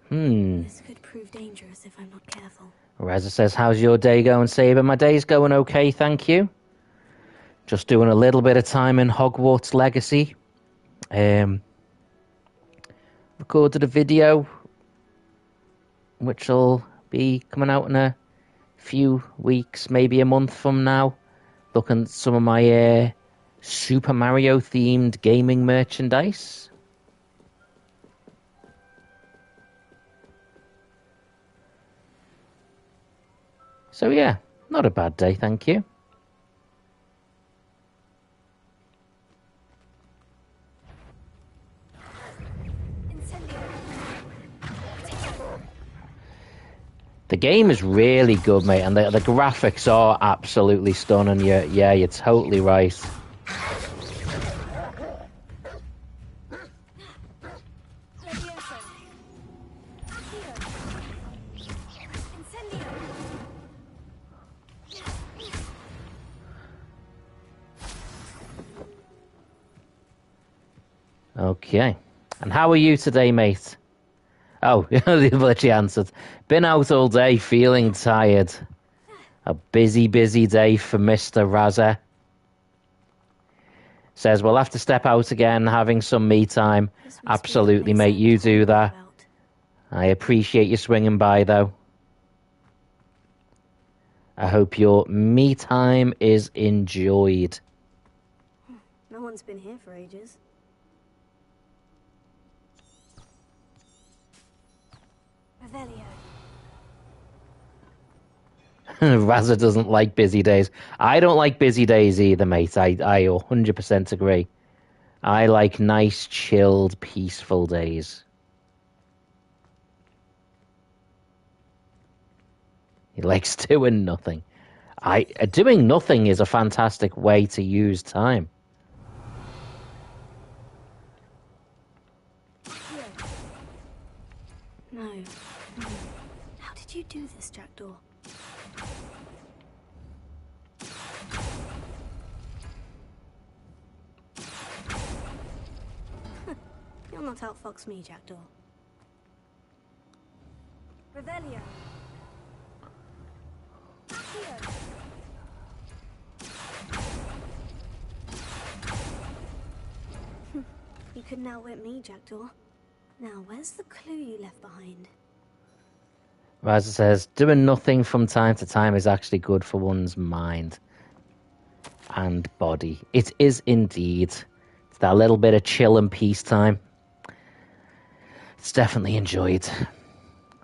This could prove dangerous if I'm not careful. Reza says, how's your day going, Saber? My day's going okay, thank you. Just doing a little bit of time in Hogwarts Legacy. Recorded a video which will be coming out in a few weeks, maybe a month from now. Looking at some of my Super Mario themed gaming merchandise. So yeah, not a bad day, thank you. The game is really good, mate, and the graphics are absolutely stunning. Yeah, you're totally right. Okay. And how are you today, mate? Oh, she answered. Been out all day, feeling tired. A busy day for Mr. Raza. Says, we'll have to step out again, having some me time. Absolutely, mate, you do that. I appreciate you swinging by, though. I hope your me time is enjoyed. No one's been here for ages. Raza doesn't like busy days. I don't like busy days either, mate. I 100% agree. I like nice, chilled, peaceful days. He likes doing nothing. Doing nothing is a fantastic way to use time. No. How did you do this, Jackdaw? You'll not outfox me, Jackdaw. Revelio. You couldn't outwit me, Jackdaw. Now, where's the clue you left behind? Raza says, doing nothing from time to time is actually good for one's mind and body. It is indeed. It's that little bit of chill and peace time. It's definitely enjoyed. It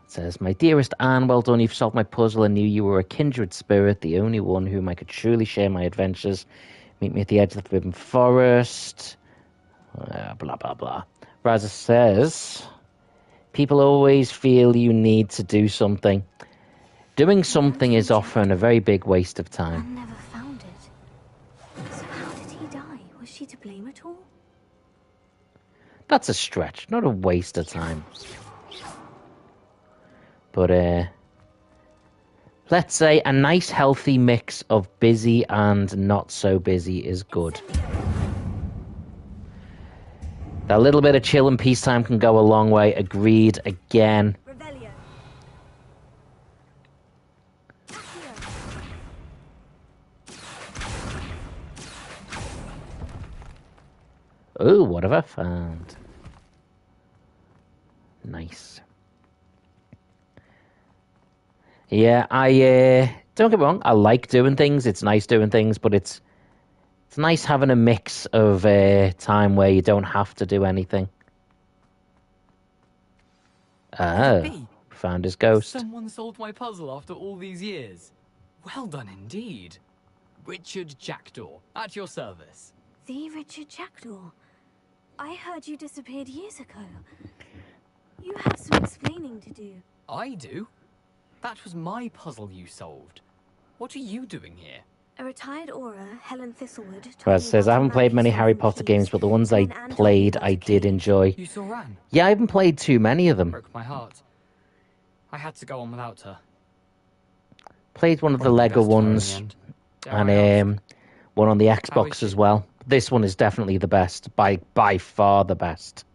says, my dearest Anne, well done. You've solved my puzzle and knew you were a kindred spirit, the only one whom I could truly share my adventures. Meet me at the edge of the Forbidden Forest. Blah, blah, blah. Raza says, people always feel you need to do something. Doing something is often a very big waste of time. Anne never found it. So how did he die? Was she to blame at all? That's a stretch, not a waste of time. But, let's say a nice healthy mix of busy and not so busy is good. That little bit of chill and peace time can go a long way. Agreed again. Oh, what have I found? Nice. Yeah, I don't get me wrong. I like doing things. It's nice doing things, but it's nice having a mix of time where you don't have to do anything. Found his ghost. Someone solved my puzzle after all these years. Well done indeed. Richard Jackdaw, at your service. The Richard Jackdaw? I heard you disappeared years ago. You have some explaining to do. I do? That was my puzzle you solved. What are you doing here? A retired aura, Helen Thistlewood, Raz says, I haven't played many Harry Potter games, but the ones I played, I did enjoy. You saw Anne? Yeah, I haven't played too many of them. Broke my heart. I had to go on without her. Played one of the Lego ones, and one on the Xbox as well. This one is definitely the best, by far the best.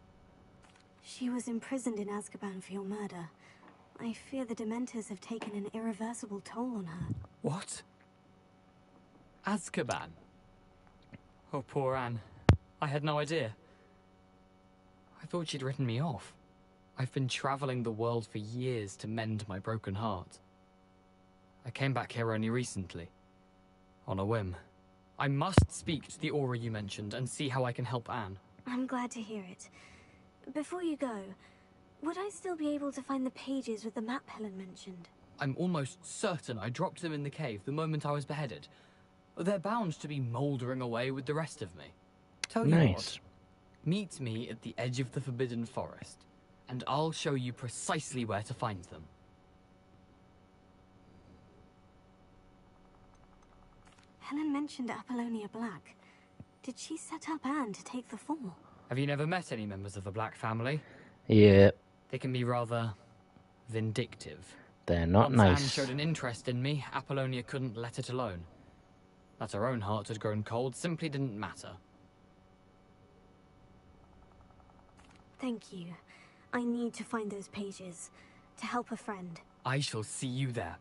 She was imprisoned in Azkaban for your murder. I fear the Dementors have taken an irreversible toll on her. What? Azkaban? Oh, poor Anne. I had no idea. I thought she'd written me off. I've been traveling the world for years to mend my broken heart. I came back here only recently, on a whim. I must speak to the aura you mentioned and see how I can help Anne. I'm glad to hear it. Before you go, would I still be able to find the pages with the map Helen mentioned? I'm almost certain I dropped them in the cave the moment I was beheaded. They're bound to be mouldering away with the rest of me. Tell you what, meet me at the edge of the Forbidden Forest, and I'll show you precisely where to find them. Helen mentioned Apollonia Black. Did she set up Anne to take the fall? Have you never met any members of the Black family? Yeah. They can be rather vindictive. They're not Once nice. Anne showed an interest in me, Apollonia couldn't let it alone. That her own heart had grown cold simply didn't matter. Thank you. I need to find those pages to help a friend. I shall see you there.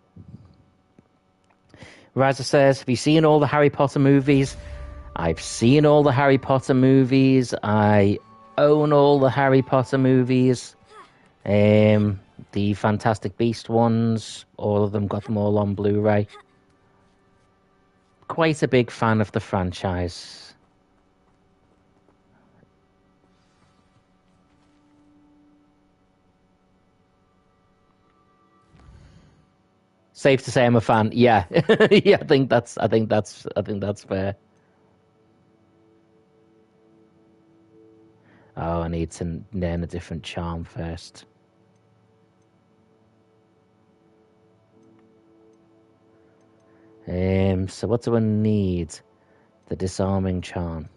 Raza says, have you seen all the Harry Potter movies? I've seen all the Harry Potter movies. I own all the Harry Potter movies. The Fantastic Beast ones, all of them, got them all on Blu-ray. Quite a big fan of the franchise. Safe to say I'm a fan. Yeah. Yeah, I think that's fair. Oh, I need to learn a different charm first. So what do I need? The disarming charm.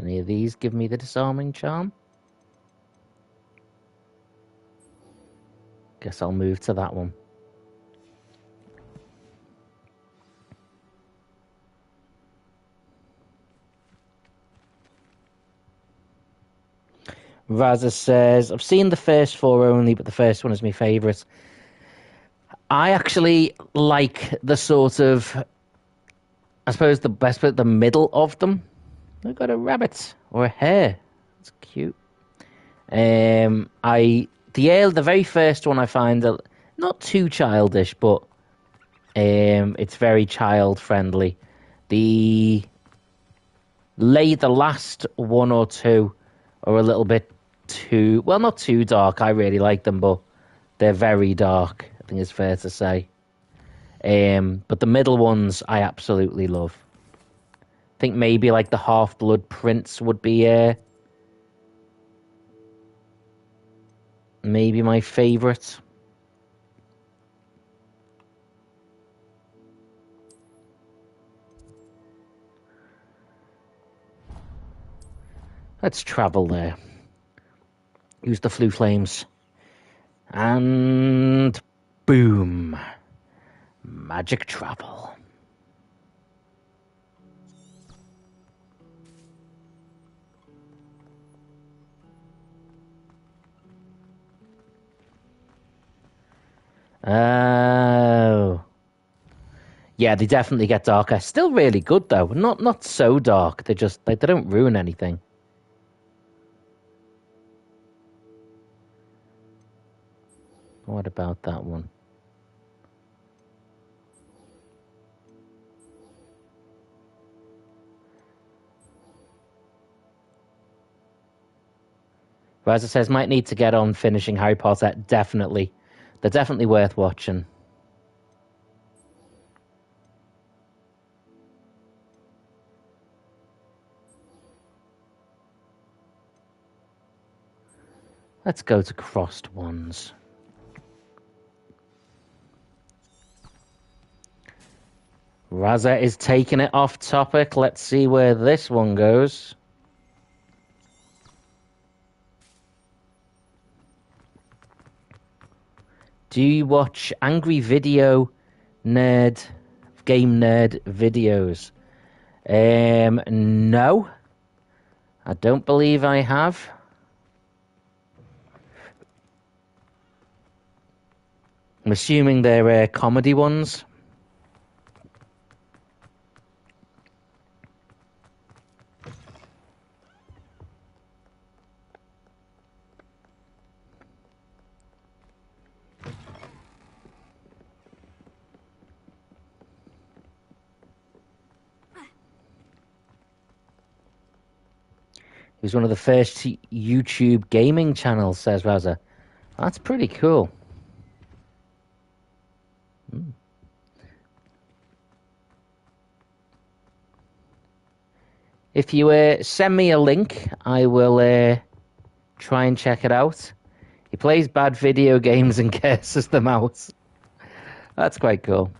Do any of these give me the disarming charm? Guess I'll move to that one. Raza says, I've seen the first 4 only, but the first one is my favourite. I actually like the sort of, I suppose the best bit, the middle of them. They've got a rabbit or a hare. It's cute. The very first one I find not too childish, but it's very child friendly. The last 1 or 2 are a little bit too, well, not too dark. I really like them, but they're very dark, I think it's fair to say. But the middle ones I absolutely love. I think maybe like the Half-Blood Prince would be maybe my favourite. Let's travel there. Use the Flue Flames. And boom. Magic travel. Oh. Yeah, they definitely get darker. Still really good though. Not so dark. They don't ruin anything. What about that one? Raza says, might need to get on finishing Harry Potter. Definitely. They're definitely worth watching. Let's go to Crossed Ones. Raza is taking it off topic. Let's see where this one goes. Do you watch Angry Video Nerd, Game Nerd videos? No. I don't believe I have. I'm assuming they're comedy ones. He was one of the first YouTube gaming channels, says Raza. That's pretty cool. If you send me a link, I will try and check it out. He plays bad video games and curses them out. That's quite cool.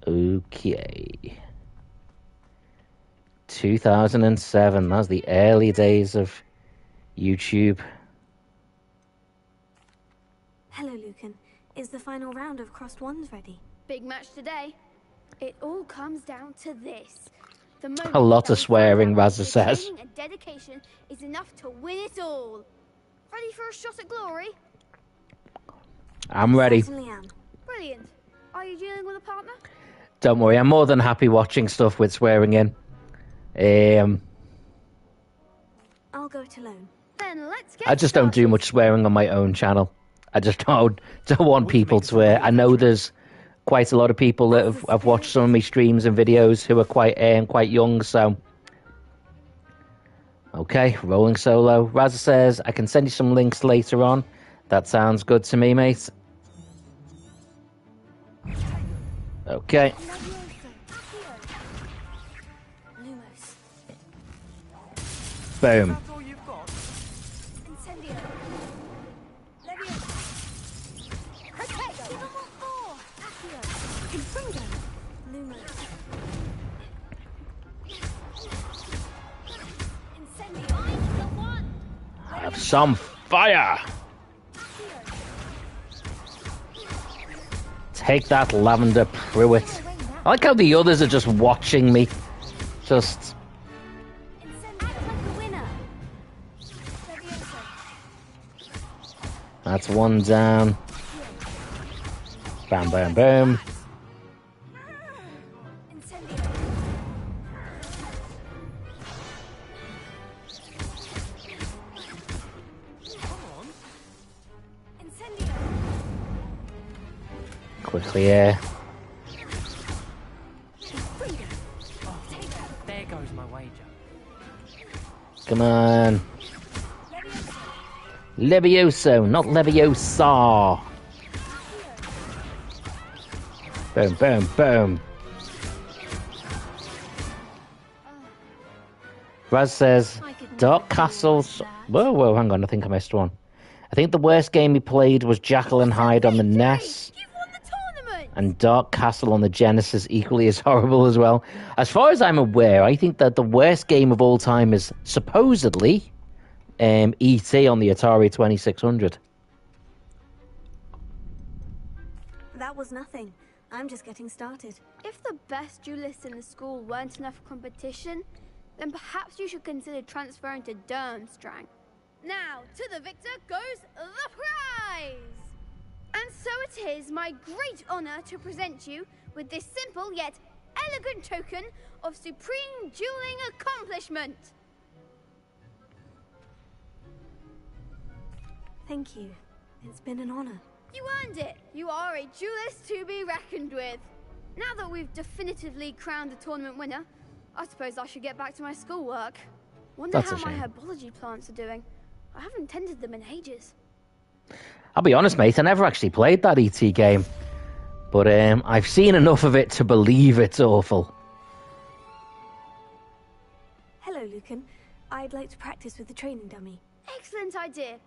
Okay. 2007. That was the early days of YouTube. Hello, Lucan. Is the final round of Crossed Ones ready? Big match today. It all comes down to this. The A lot of swearing, Raza says. training and dedication is enough to win it all. Ready for a shot at glory? I'm ready. Certainly am. Brilliant. Are you dealing with a partner? Don't worry, I'm more than happy watching stuff with swearing in. I'll go it alone. Then let's get I just don't do much swearing on my own channel. I just don't want people to swear. I know there's quite a lot of people that have watched some of my streams and videos who are quite young, so... Okay, rolling solo. Raza says, I can send you some links later on. That sounds good to me, mate. Okay. Boom. some fire. Take that, Lavender Pruitt. I like how the others are just watching me. Just... That's one down. Bam, bam, bam. Quickly here. There goes my wager. Come on. Levioso, not Leviosa. Boom, boom, boom. Raz says, Dark Castles... Whoa, whoa, hang on, I think I missed one. I think the worst game he played was Jekyll and Hyde on the NES. And Dark Castle on the Genesis, equally as horrible as well. As far as I'm aware, I think that the worst game of all time is supposedly E.T. on the Atari 2600. That was nothing. I'm just getting started. If the best duelists in the school weren't enough competition, then perhaps you should consider transferring to Durmstrang. Now, to the victor goes the prize! And so it is my great honor to present you with this simple yet elegant token of supreme dueling accomplishment. Thank you. It's been an honor. You earned it. You are a duelist to be reckoned with. Now that we've definitively crowned the tournament winner, I suppose I should get back to my schoolwork. Wonder That's how a my shame. herbology plants are doing. I haven't tended them in ages. I'll be honest, mate, I never actually played that E.T. game. But I've seen enough of it to believe it's awful. Hello, Lucan. I'd like to practice with the training dummy. Excellent idea.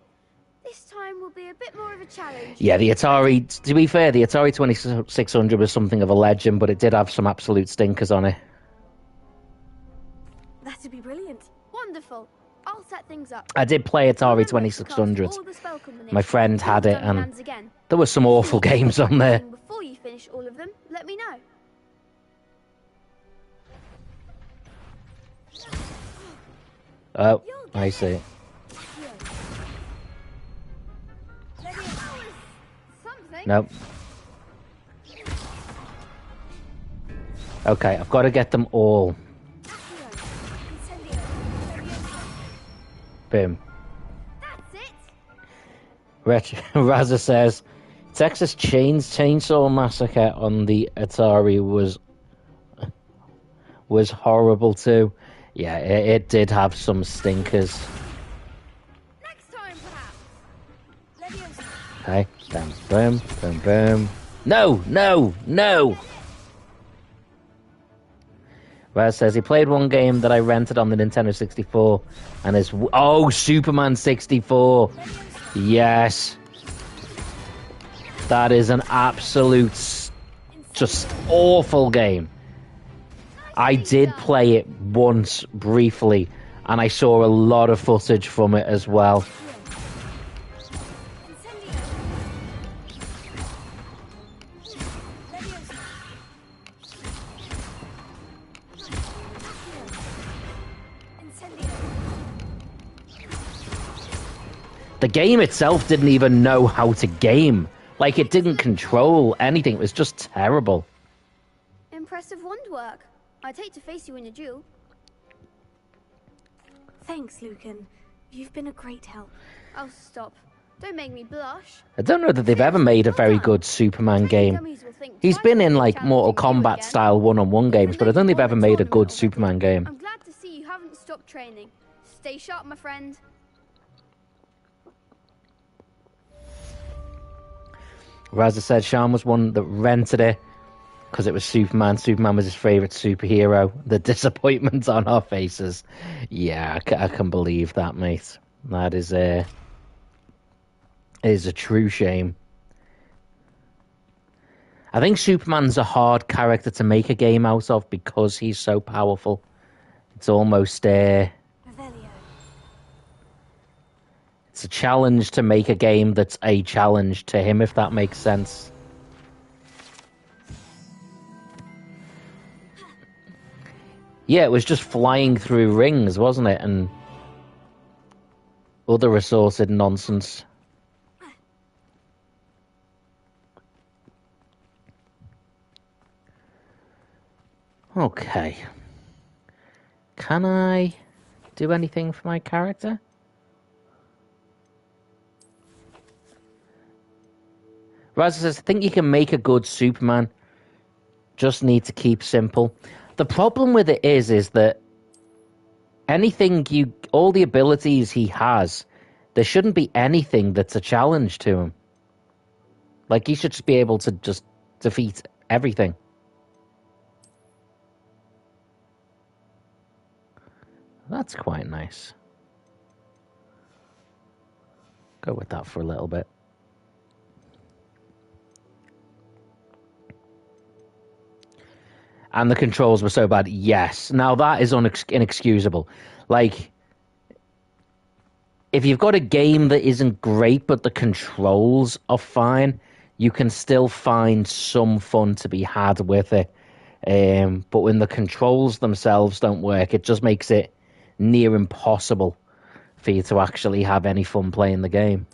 This time will be a bit more of a challenge. Yeah, the Atari, to be fair, the Atari 2600 was something of a legend, but it did have some absolute stinkers on it. That'd be brilliant. Wonderful. I'll set things up. I did play Atari 2600. My friend had it, and there were some awful games on there. Before you finish all of them, let me know. Oh, I see. Nope. Okay, I've got to get them all. Boom. Raza says, Texas Chainsaw Massacre on the Atari was horrible too. Yeah, it did have some stinkers. Okay, bam, boom, boom, boom. No, no, no! Raz says he played one game that I rented on the Nintendo 64, and it's... Oh, Superman 64! Yes! That is an absolute, just awful game. I did play it once, briefly, and I saw a lot of footage from it as well. The game itself didn't even know how to game. Like, it didn't control anything. It was just terrible. Impressive wand work. I'd hate to face you in a duel. Thanks, Lucan. You've been a great help. Oh, stop. Don't make me blush. I don't know that they've ever made a very good Superman game. He's been in, like, Mortal Kombat style one-on-one games, but I don't think they've ever made a good Superman game. I'm glad to see you haven't stopped training. Stay sharp, my friend. Raza said Sean was one that rented it because it was Superman. Superman was his favourite superhero. The disappointment on our faces. Yeah, I can believe that, mate. That is a true shame. I think Superman's a hard character to make a game out of because he's so powerful. It's almost it's It's a challenge to make a game that's a challenge to him, if that makes sense. Yeah, it was just flying through rings, wasn't it? And other assorted nonsense. Okay. Can I do anything for my character? Raza says, I think you can make a good Superman. Just need to keep simple. The problem with it is that all the abilities he has, there shouldn't be anything that's a challenge to him. Like, he should just be able to just defeat everything. That's quite nice. Go with that for a little bit. And the controls were so bad. Yes. Now, that is inexcusable. Like, if you've got a game that isn't great, but the controls are fine, you can still find some fun to be had with it. But when the controls themselves don't work, it just makes it near impossible for you to actually have any fun playing the game.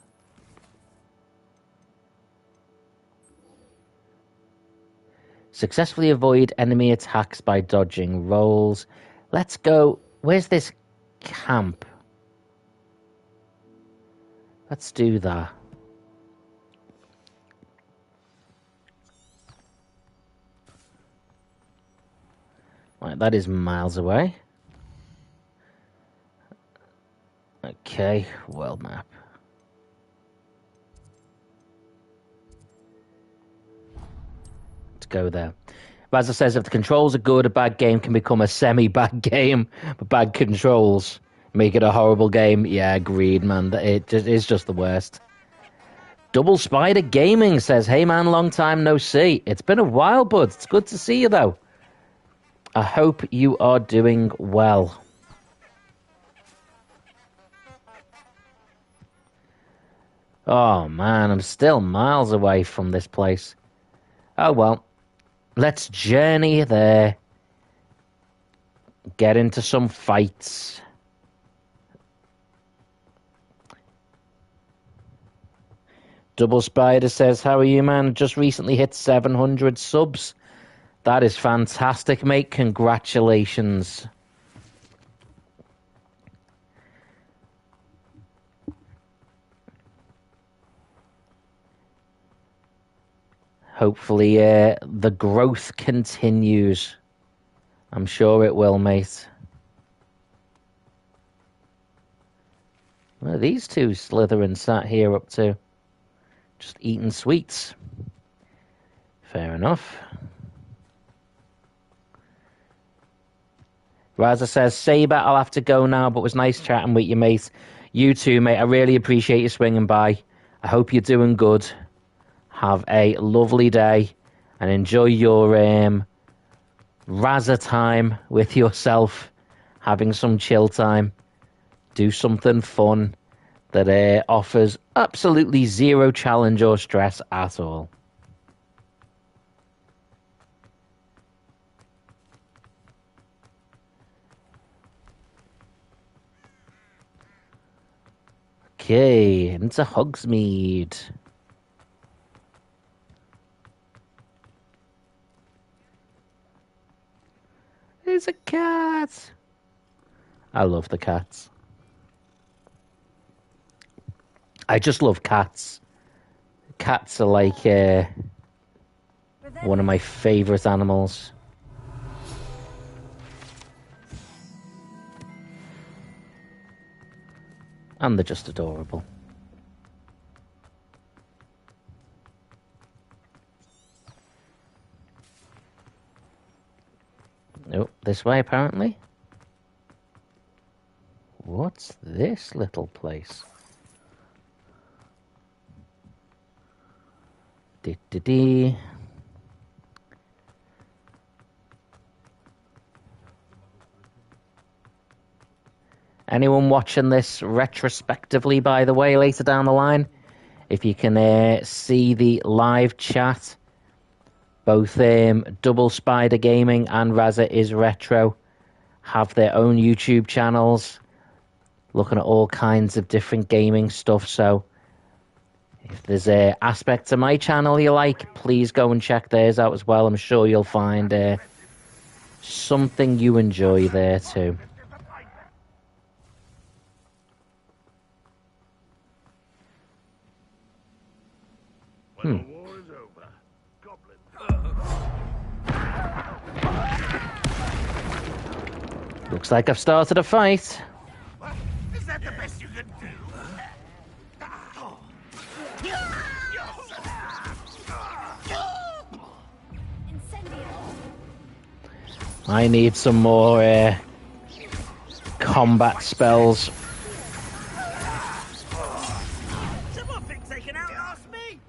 Successfully avoid enemy attacks by dodging rolls. Let's go. Where's this camp? Let's do that. Right, that is miles away. Okay, world map. Let's go there. Raza says, if the controls are good, a bad game can become a semi-bad game, but bad controls make it a horrible game. Yeah, agreed, man. It is just the worst. Double Spider Gaming says, hey, man, long time no see. It's been a while, bud. It's good to see you, though. I hope you are doing well. Oh, man, I'm still miles away from this place. Oh, well. Let's journey there. Get into some fights. Double Spider says, how are you, man? Just recently hit 700 subs. That is fantastic, mate. Congratulations. Hopefully, the growth continues. I'm sure it will, mate. What are these two Slytherin sat here up to? Just eating sweets. Fair enough. Raza says, Saber, I'll have to go now, but it was nice chatting with you, mate. You too, mate. I really appreciate you swinging by. I hope you're doing good. Have a lovely day and enjoy your Raza time with yourself. Having some chill time. Do something fun that offers absolutely zero challenge or stress at all. Okay, into Hogsmeade. There's a cat. I love the cats. I just love cats. Cats are like one of my favorite animals. And they're just adorable. Nope, this way apparently. What's this little place? Dee-dee-dee. Anyone watching this retrospectively, by the way, later down the line, if you can see the live chat, both Double Spider Gaming and Raza is Retro have their own YouTube channels, looking at all kinds of different gaming stuff. So if there's aspects of my channel you like, please go and check theirs out as well. I'm sure you'll find something you enjoy there too. Looks like I've started a fight. Is that the best you can do? I need some more combat spells. Someone thinks they can outlast me?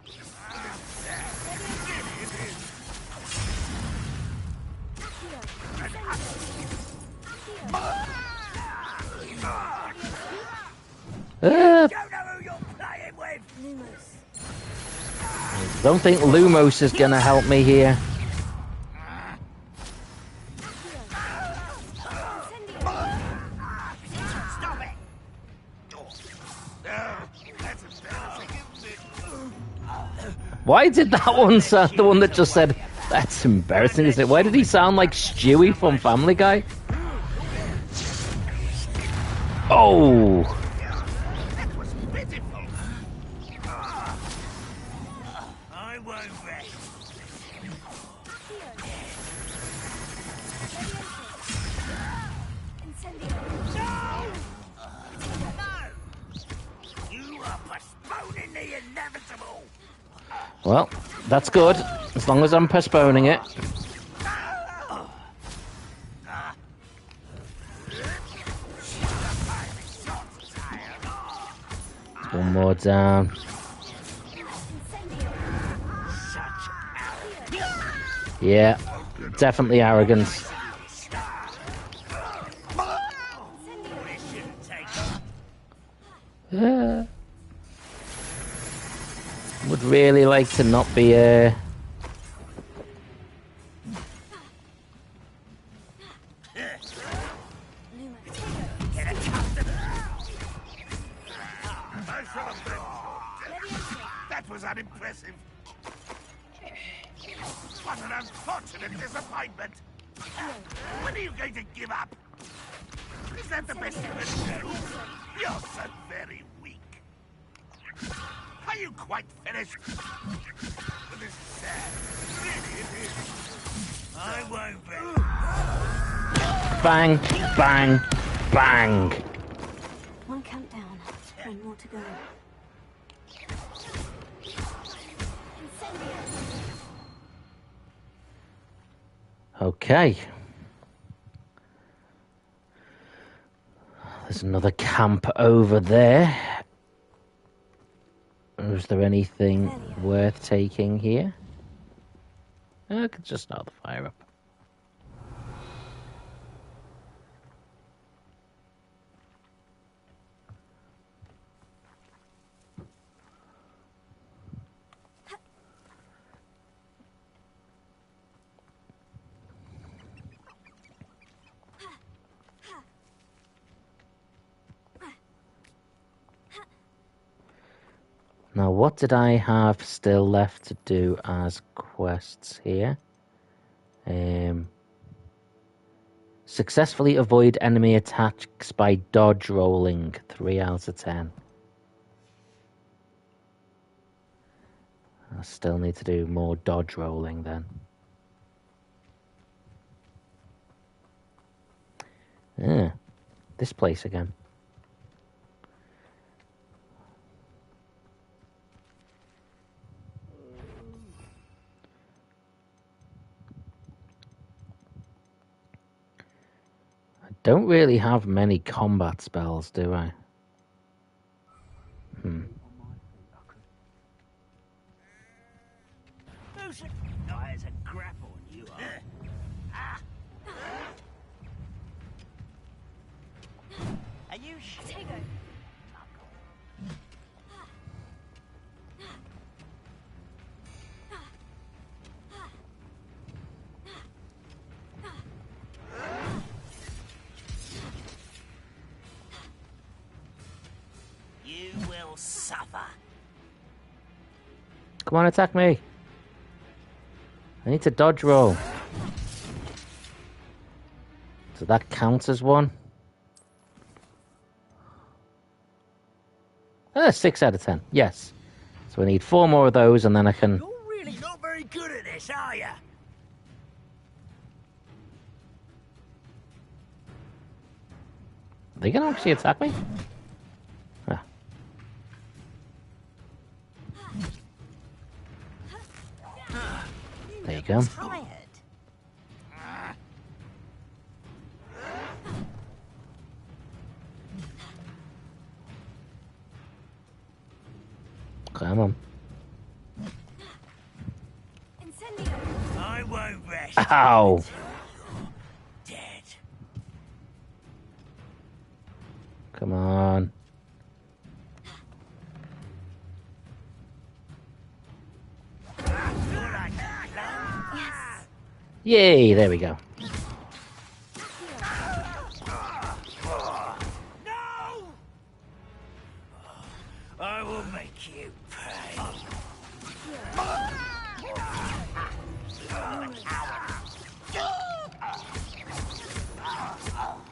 Don't think Lumos is gonna help me here. Why did that one sound, the one that just said, that's embarrassing, isn't it? Why did he sound like Stewie from Family Guy? Oh! That was pitiful. I won't rest. No! You are postponing the inevitable. Well, that's good, as long as I'm postponing it. One more down. Yeah, definitely arrogance. Would really like to not be That was unimpressive. What an unfortunate disappointment. When are you going to give up? Is that the best you can do? You're so very weak. Are you quite finished? This is sad. Really, it is. I won't be. bang, bang, bang. One countdown, and more to go. Okay. There's another camp over there. Is there anything worth taking here? I could just start the fire up. Now, what did I have still left to do as quests here? Successfully avoid enemy attacks by dodge rolling. 3 out of 10. I still need to do more dodge rolling then. Yeah, this place again. Don't really have many combat spells, do I? Eyes a grapple, you are. Are you You will suffer. Come on, attack me. I need to dodge roll. So that counts as one. 6 out of 10. Yes. So I need 4 more of those, and then I can. You're really not very good at this, are you? Are they gonna actually attack me? Ah. There you go. Come on. I won't rest. Ow! Dead. Come on. Yay, there we go. I will make you pay.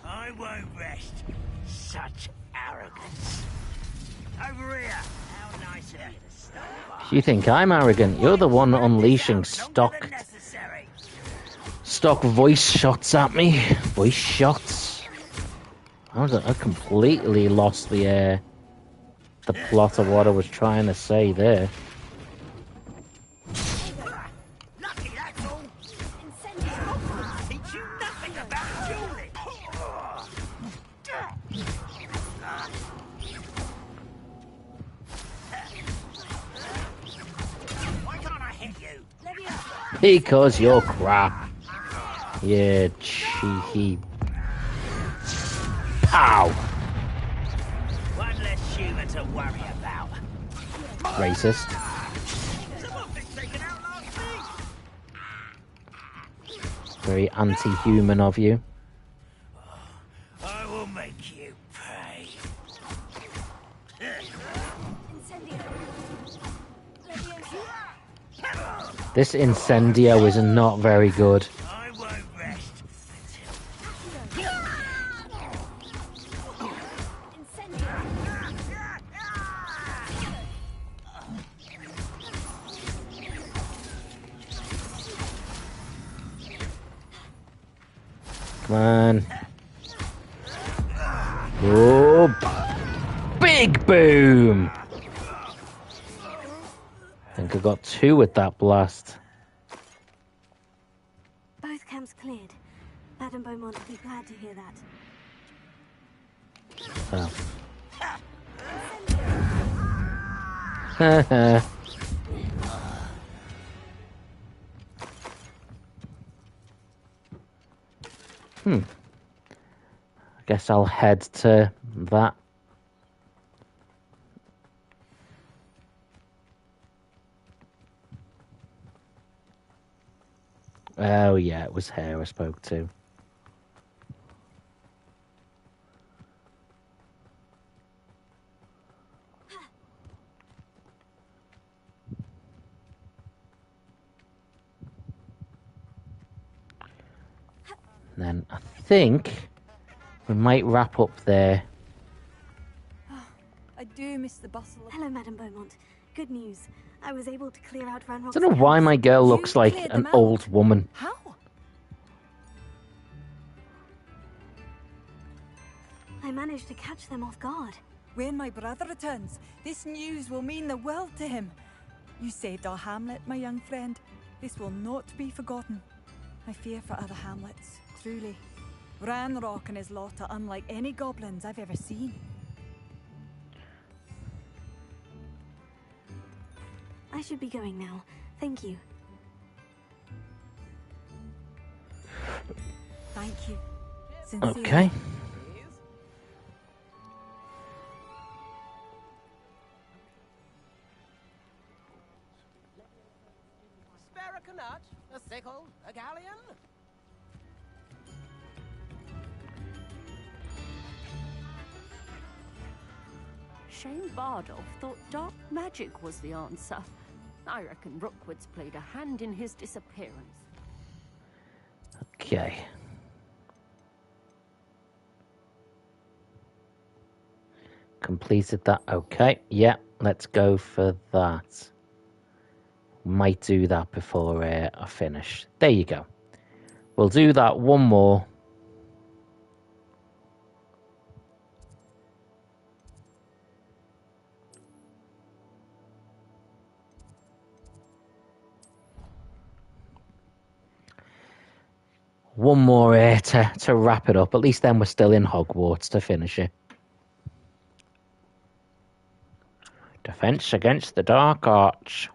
I won't rest. Such arrogance. Over here. How nice of you to stop. You think I'm arrogant? You're the one unleashing stock voice shots at me. Voice shots. I completely lost the plot of what I was trying to say there. Lucky, that's all. Teach you nothing about dueling. Why can't I hit you? Because you're crap. Yeah, cheeky. Pow! One less human to worry about. Racist. Very anti-human of you. I will make you pay. This incendio is not very good. I won't rest. Come on. Oh, big boom! I think I got 2 with that blast. Both camps cleared. Madame Beaumont will be glad to hear that. Oh. I guess I'll head to that. Oh yeah, it was her I spoke to. And then I think we might wrap up there. I do miss the bustle. Hello, Madame Beaumont. Good news. I was able to clear out I Ranrock's don't know why my girl looks like an old woman. How? I managed to catch them off guard. When my brother returns, this news will mean the world to him. You saved our hamlet, my young friend. This will not be forgotten. I fear for other hamlets, truly. Ranrock and his lot are unlike any goblins I've ever seen. I should be going now. Thank you. Thank you. Sincerely. Okay. spare a canut, a sickle, a galleon? Shane Bardolph thought dark magic was the answer. I reckon Rookwood's played a hand in his disappearance. Okay. Completed that. Okay. Yeah, let's go for that. Might do that before I finish. There you go. We'll do that one more. One more to wrap it up. At least then we're still in Hogwarts to finish it. Defense against the dark arts.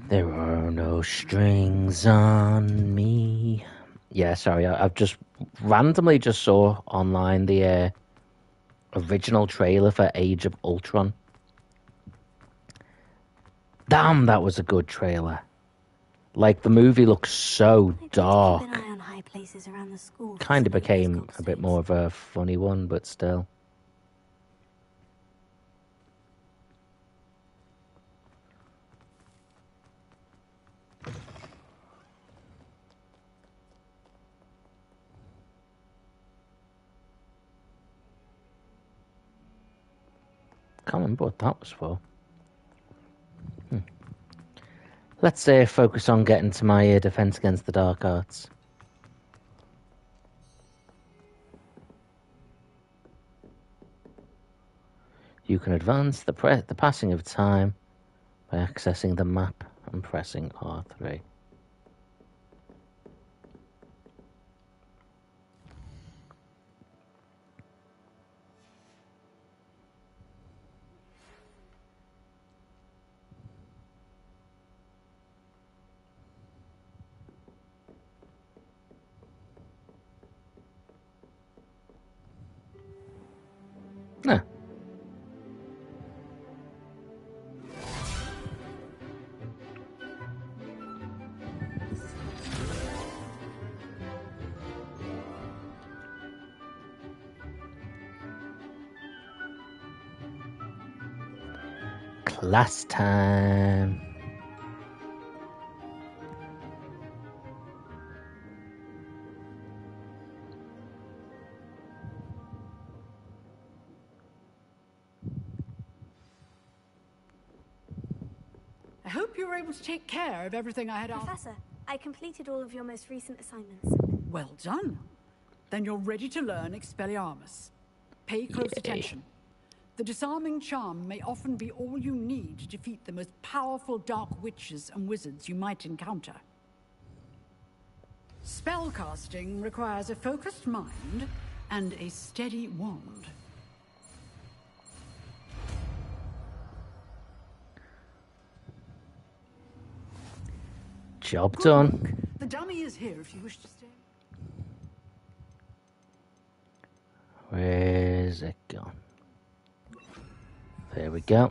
There are no strings on me. Yeah, sorry, I've just randomly just saw online the original trailer for Age of Ultron. Damn, that was a good trailer. Like, the movie looks so dark. Keep an eye on high places around the school. Kind of became a bit more of a funny one, but still. Can't remember what that was for. Let's focus on getting to my defense against the dark arts. You can advance the passing of time by accessing the map and pressing R3. Ah. Class time. I hope you were able to take care of everything I had asked. Professor, I completed all of your most recent assignments. Well done. Then you're ready to learn Expelliarmus. Pay close attention. The disarming charm may often be all you need to defeat the most powerful dark witches and wizards you might encounter. Spellcasting requires a focused mind and a steady wand. Job done. The dummy is here if you wish to stay. Where's it gone? There we go.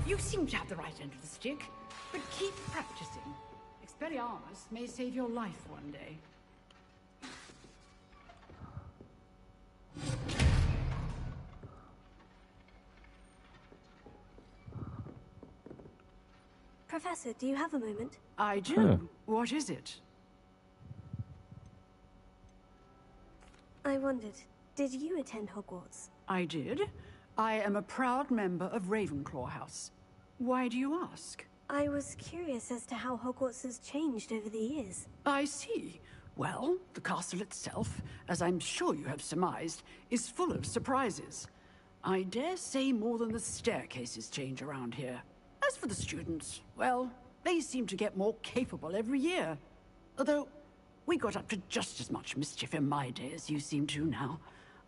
You seem to have the right end of the stick, but keep practicing. Expelliarmus may save your life one day. Professor, do you have a moment? I do. What is it? I wondered, did you attend Hogwarts? I did. I am a proud member of Ravenclaw House. Why do you ask? I was curious as to how Hogwarts has changed over the years. I see. Well, the castle itself, as I'm sure you have surmised, is full of surprises. I dare say more than the staircases change around here. As for the students, well, they seem to get more capable every year. Although, we got up to just as much mischief in my day as you seem to now.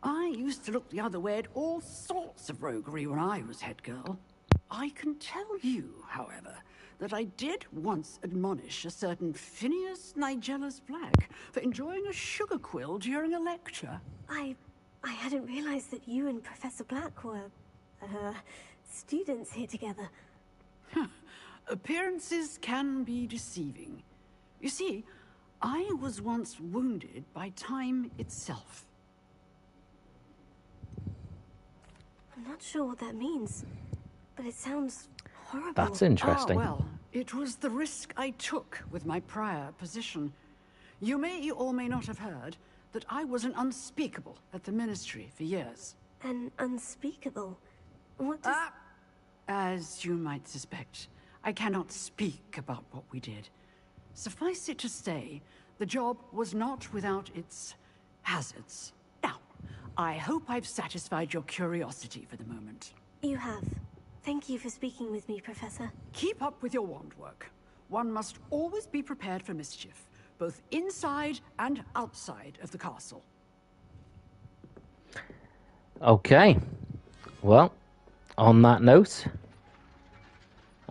I used to look the other way at all sorts of roguery when I was head girl. I can tell you, however, that I did once admonish a certain Phineas Nigella's Black for enjoying a sugar quill during a lecture. I hadn't realized that you and Professor Black were, students here together. Appearances can be deceiving. You see, I was once wounded by time itself. I'm not sure what that means, but it sounds horrible. That's interesting. Well, it was the risk I took with my prior position. You may or may not have heard that I was an unspeakable at the Ministry for years. An unspeakable? What does... As you might suspect, I cannot speak about what we did. Suffice it to say, the job was not without its hazards. Now, I hope I've satisfied your curiosity for the moment. You have. Thank you for speaking with me, Professor. Keep up with your wand work. One must always be prepared for mischief, both inside and outside of the castle. Okay. Well, on that note,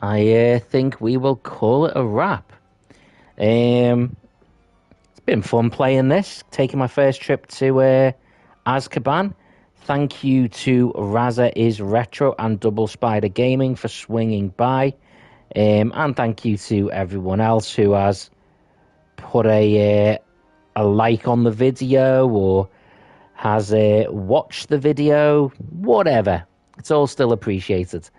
I think we will call it a wrap. It's been fun playing this, taking my first trip to Azkaban. Thank you to Raza is Retro and Double Spider Gaming for swinging by. And thank you to everyone else who has put a like on the video or has watched the video, whatever. It's all still appreciated.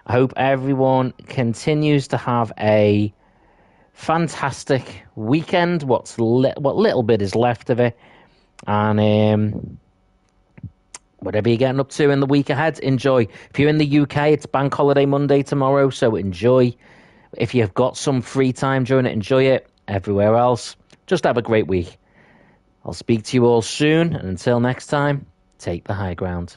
I hope everyone continues to have a fantastic weekend, what little bit is left of it. And whatever you're getting up to in the week ahead, enjoy. If you're in the UK, it's Bank Holiday Monday tomorrow, so enjoy. If you've got some free time during it, enjoy it. Everywhere else, just have a great week. I'll speak to you all soon, and until next time, take the high ground.